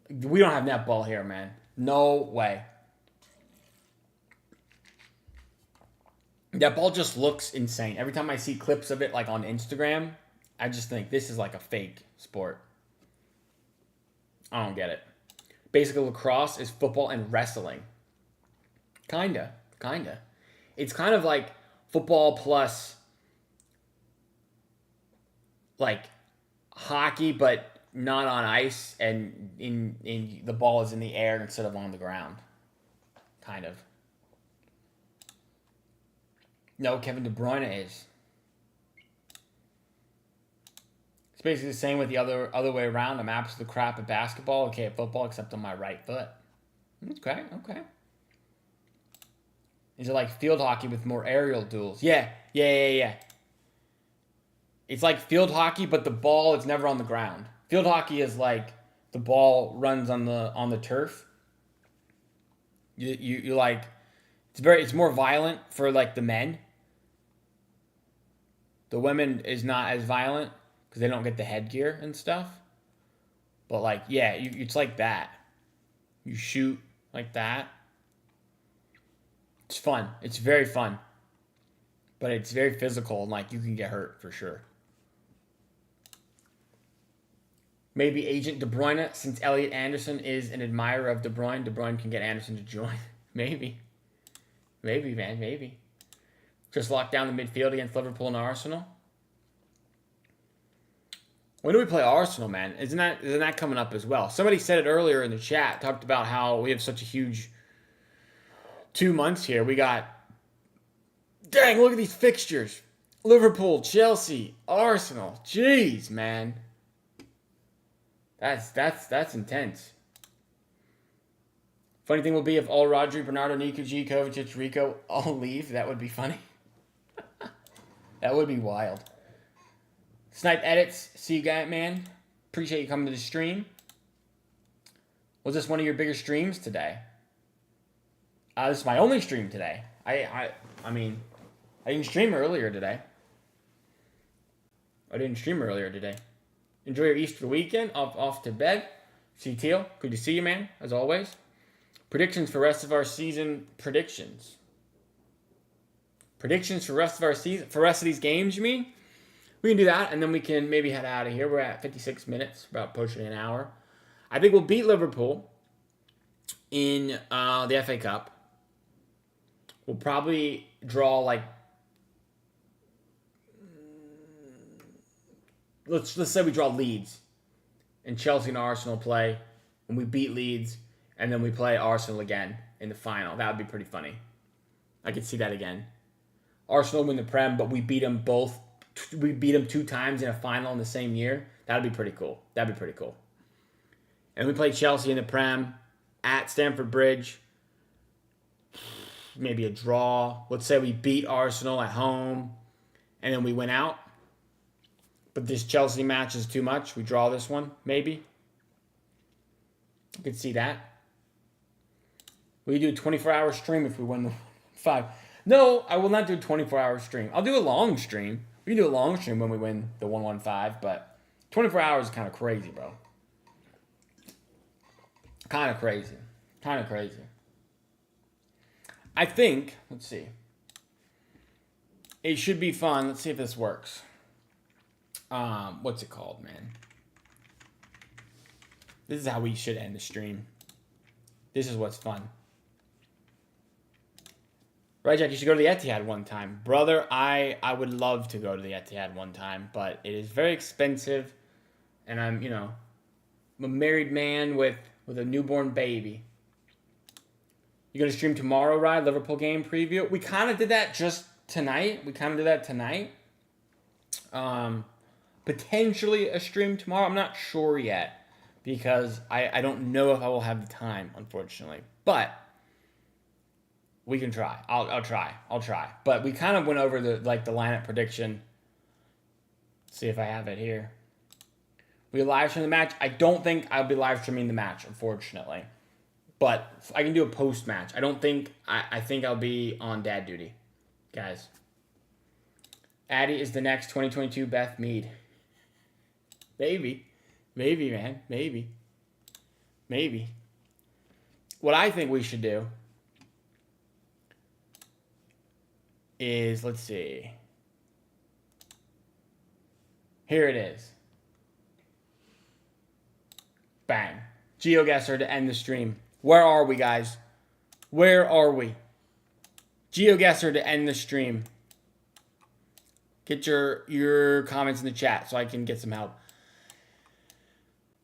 We don't have netball here, man. No way. Netball just looks insane. Every time I see clips of it, like on Instagram, I just think this is like a fake sport. I don't get it. Basically, lacrosse is football and wrestling. Kinda. It's kind of like football plus like hockey, but not on ice, and in the ball is in the air instead of on the ground. Kind of. No, Kevin De Bruyne is. It's basically the same with the other way around. I'm absolute crap at basketball, okay at football, except on my right foot. Okay. Is it like field hockey with more aerial duels? Yeah. It's like field hockey, but the ball is never on the ground. Field hockey is like the ball runs on the turf. You like it's more violent for like the men. The women is not as violent because they don't get the headgear and stuff. But like, yeah, it's like that. You shoot like that. It's fun. It's very fun. But it's very physical and like you can get hurt for sure. Maybe Agent De Bruyne, since Elliot Anderson is an admirer of De Bruyne. De Bruyne can get Anderson to join. Maybe, man, maybe. Just lock down the midfield against Liverpool and Arsenal. When do we play Arsenal, man? Isn't that coming up as well? Somebody said it earlier in the chat. Talked about how we have such a huge 2 months here. We got, dang, look at these fixtures. Liverpool, Chelsea, Arsenal. Jeez, man. That's intense. Funny thing will be if all Rodri, Bernardo, Nico, G, Kovacic, Rico all leave. That would be funny. That would be wild. Snipe Edits, see you guys, man. Appreciate you coming to the stream. Was this one of your bigger streams today? This is my only stream today. I mean, I didn't stream earlier today. Enjoy your Easter weekend. Off to bed. See Teal, good to see you, man, as always. Predictions for rest of our season. Predictions for rest of our season. For rest of these games, you mean? We can do that, and then we can maybe head out of here. We're at 56 minutes, about pushing an hour. I think we'll beat Liverpool in the FA Cup. We'll probably draw like, let's say we draw Leeds, and Chelsea and Arsenal play, and we beat Leeds, and then we play Arsenal again in the final. That would be pretty funny. I could see that again. Arsenal win the Prem, but we beat them both. We beat them 2 times in a final in the same year. That would be pretty cool. And we play Chelsea in the Prem. at Stamford Bridge. Maybe a draw. Let's say we beat Arsenal at home and then we win out. But this Chelsea match is too much. We draw this one, maybe. You could see that. We do a 24-hour stream if we win the 5. No, I will not do a 24-hour stream. I'll do a long stream. We can do a long stream when we win the 115, but 24 hours is kind of crazy, bro. Kind of crazy. Kind of crazy. I think, let's see. It should be fun. Let's see if this works. What's it called, man? This is how we should end the stream. This is what's fun. Right, Jack, you should go to the Etihad one time. Brother, I would love to go to the Etihad one time, but it is very expensive. And I'm a married man with a newborn baby. You going to stream tomorrow, Ryan? Liverpool game preview? We kind of did that just tonight. Potentially a stream tomorrow. I'm not sure yet because I don't know if I will have the time, unfortunately. But we can try. I'll try. But we kind of went over the lineup prediction. Let's see if I have it here. We live stream the match. I don't think I'll be live streaming the match, unfortunately. But I can do a post match. I think I'll be on dad duty, guys. Addy is the next 2022 Beth Mead. Maybe, man, maybe. What I think we should do is, let's see. Here it is. Bang. GeoGuessr to end the stream. Where are we, guys? Where are we? GeoGuessr to end the stream. Get your comments in the chat so I can get some help.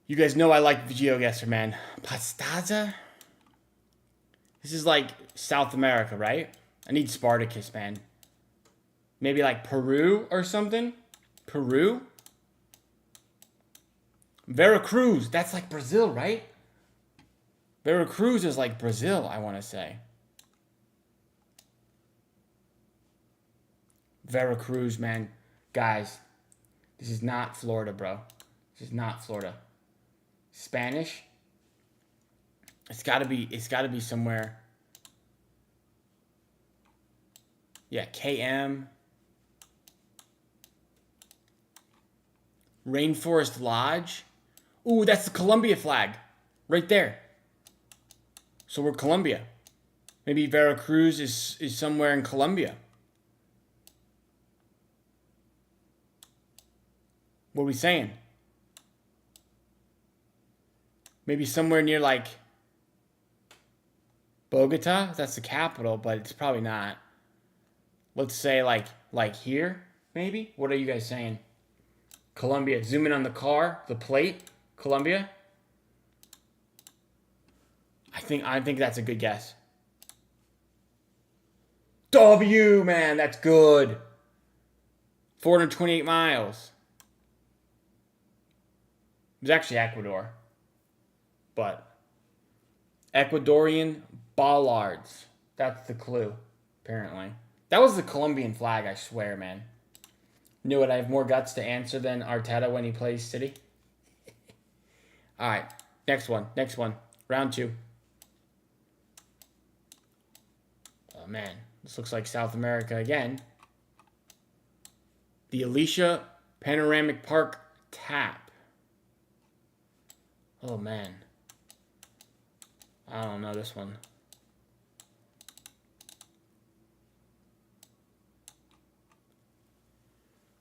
You guys know I like the GeoGuessr, man. Pastaza? This is like South America, right? I need Spartacus, man. Maybe like Peru or something? Peru? Veracruz. That's like Brazil, right? Veracruz is like Brazil, I want to say. Veracruz, man. Guys, this is not Florida, bro. This is not Florida. Spanish? It's gotta be somewhere. Yeah, KM. Rainforest Lodge. Ooh, that's the Colombia flag. Right there. So we're Colombia. Maybe Veracruz is somewhere in Colombia. What are we saying? Maybe somewhere near like Bogota? That's the capital, but it's probably not. Let's say like here, maybe? What are you guys saying? Colombia. Zoom in on the car, the plate. Colombia. I think that's a good guess. W, man, that's good. 428 miles. It was actually Ecuador. But Ecuadorian bollards. That's the clue, apparently. That was the Colombian flag, I swear, man. Knew it. I have more guts to answer than Arteta when he plays City. All right, next one. Round 2. Oh, man. This looks like South America again. The Alicia Panoramic Park Tap. Oh, man. I don't know this one.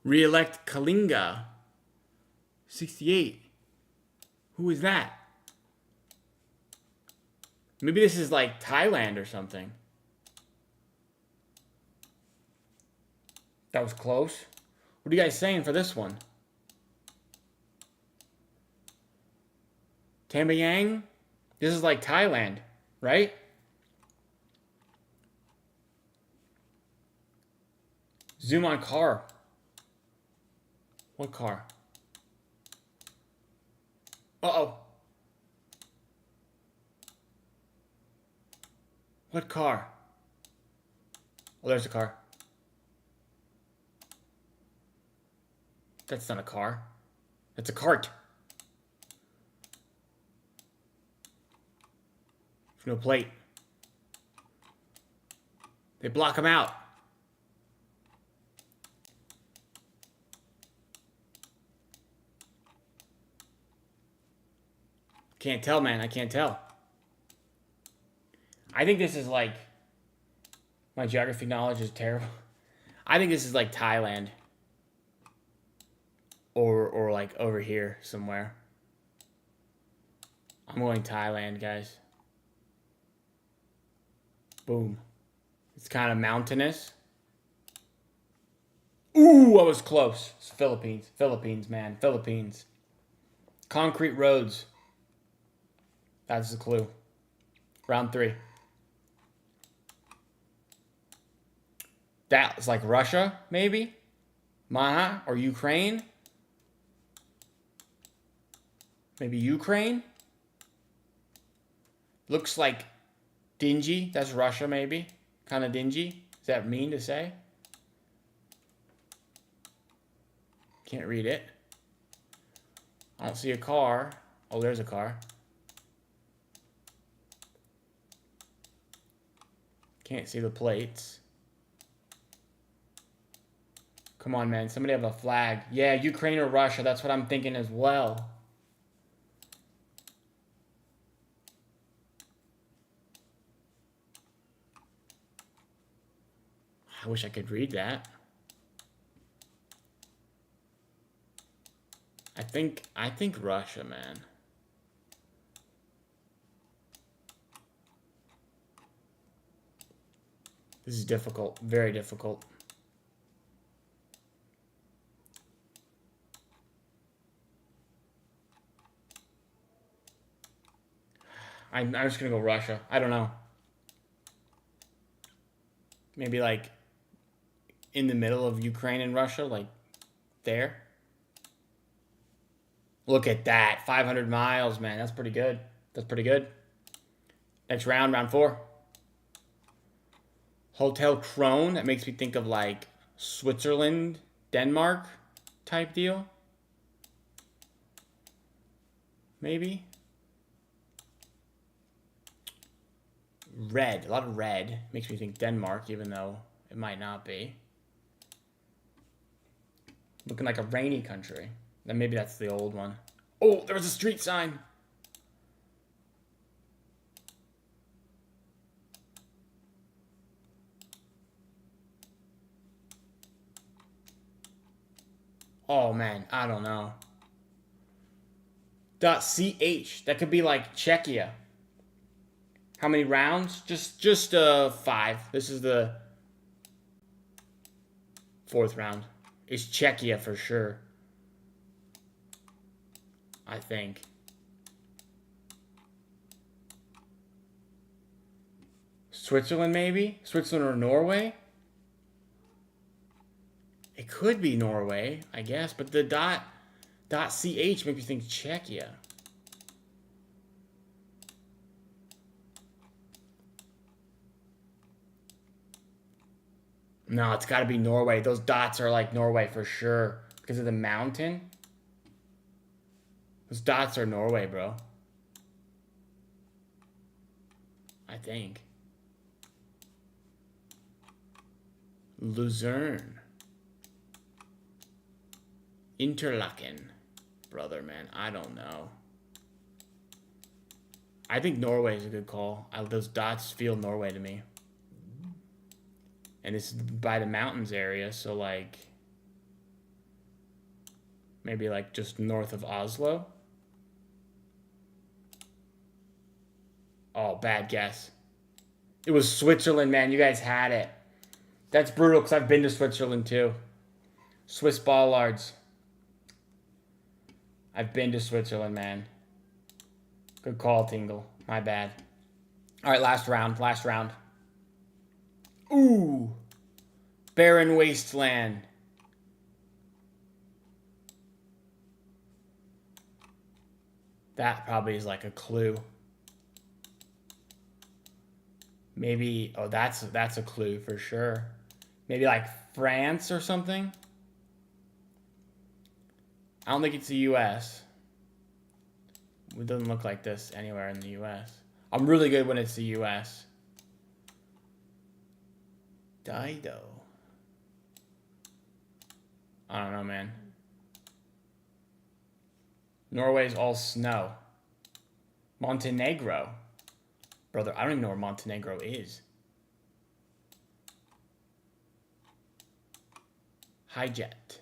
Re-elect Kalinga. 68. Who is that? Maybe this is like Thailand or something. That was close. What are you guys saying for this one? Tambayang? This is like Thailand, right? Zoom on car. What car? Uh-oh. What car? Oh, there's a car. That's not a car. That's a cart. There's no plate. They block them out. Can't tell, man. I can't tell. I think this is like... My geography knowledge is terrible. I think this is like Thailand. Or like over here somewhere. I'm going Thailand, guys. Boom. It's kind of mountainous. Ooh, I was close. It's Philippines. Philippines, man. Philippines. Concrete roads. That's the clue. Round 3. That's like Russia, maybe? Maha or Ukraine? Maybe Ukraine? Looks like dingy. That's Russia, maybe. Kind of dingy. Is that mean to say? Can't read it. I don't see a car. Oh, there's a car. Can't see the plates. Come on, man. Somebody have a flag. Yeah, Ukraine or Russia. That's what I'm thinking as well. I wish I could read that. I think Russia, man. This is difficult. Very difficult. I'm just gonna go Russia. I don't know. Maybe like in the middle of Ukraine and Russia, like there. Look at that. 500 miles, man. That's pretty good. That's pretty good. Next round, round 4. Hotel Krone. That makes me think of like Switzerland, Denmark type deal. Maybe. Red. A lot of red. Makes me think Denmark, even though it might not be. Looking like a rainy country. Then maybe that's the old one. Oh, there was a street sign. Oh, man. I don't know. .ch. That could be like Czechia. How many rounds? Just 5. This is the 4th round. It's Czechia for sure. I think. Switzerland, maybe? Switzerland or Norway? It could be Norway, I guess, but the .ch makes me think Czechia. No, it's got to be Norway. Those dots are like Norway for sure because of the mountain. Those dots are Norway, bro. I think. Luzerne. Interlaken. Brother, man. I don't know. I think Norway is a good call. Those dots feel Norway to me. And it's by the mountains area, so like... Maybe like just north of Oslo. Oh, bad guess. It was Switzerland, man. You guys had it. That's brutal because I've been to Switzerland too. Swiss Bollards. I've been to Switzerland, man. Good call, Tingle. My bad. All right, last round. Last round. Ooh. Barren wasteland. That probably is like a clue. Maybe, oh, that's a clue for sure. Maybe like France or something. I don't think it's the U.S. It doesn't look like this anywhere in the U.S. I'm really good when it's the U.S. Dido. I don't know, man. Norway's all snow. Montenegro. Brother, I don't even know where Montenegro is. Hijet.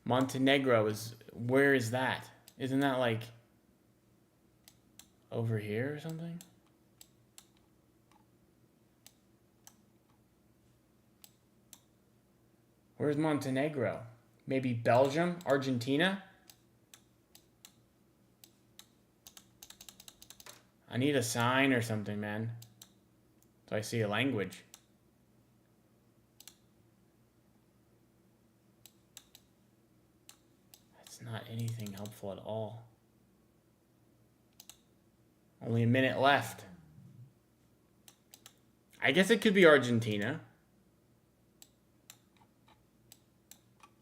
Montenegro is... Where is that? Isn't that like... over here or something? Where's Montenegro? Maybe Belgium? Argentina? I need a sign or something, man. So I see a language. That's not anything helpful at all. Only a minute left. I guess it could be Argentina.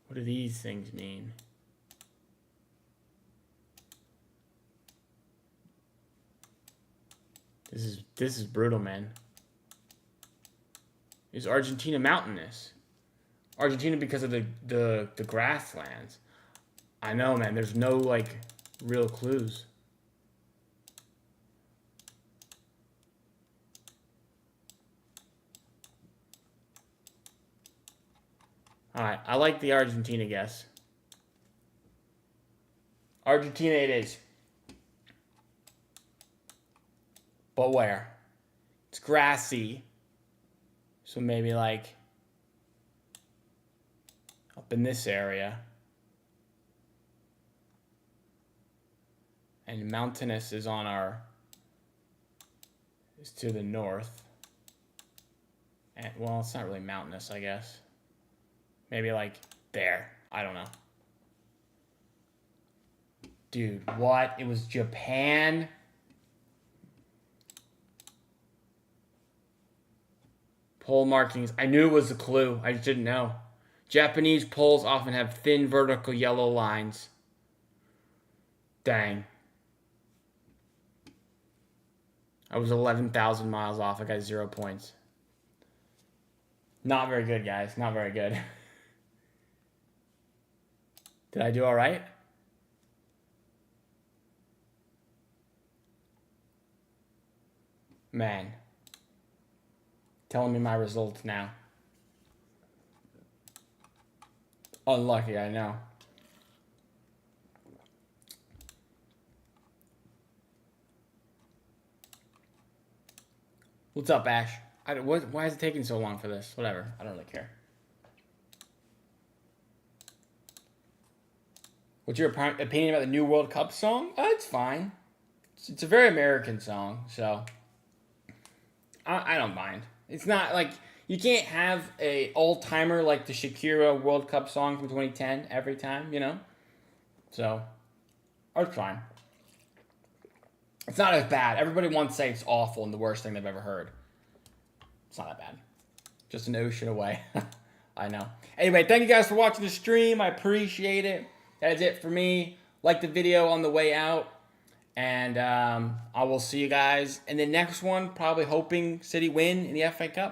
What do these things mean? This is brutal, man. Is Argentina mountainous? Argentina because of the grasslands. I know, man. There's no like real clues. Alright, I like the Argentina guess. Argentina it is. But where? It's grassy. So maybe like up in this area. And mountainous is on our... is to the north. And, well, it's not really mountainous, I guess. Maybe like there. I don't know. Dude, what? It was Japan? Pole markings. I knew it was a clue. I just didn't know. Japanese poles often have thin vertical yellow lines. Dang. I was 11,000 miles off. I got 0 points. Not very good, guys. Not very good. Did I do all right? Man. Telling me my results now. Unlucky, I know. What's up, Ash? Why is it taking so long for this? Whatever. I don't really care. What's your opinion about the new World Cup song? It's fine. It's a very American song, so I don't mind. It's not like you can't have a all-timer like the Shakira World Cup song from 2010 every time, you know? So, it's fine. It's not as bad. Everybody wants to say it's awful and the worst thing they've ever heard. It's not that bad. Just an ocean away. I know. Anyway, thank you guys for watching the stream. I appreciate it. That is it for me. Like the video on the way out. And I will see you guys in the next one. Probably hoping City win in the FA Cup.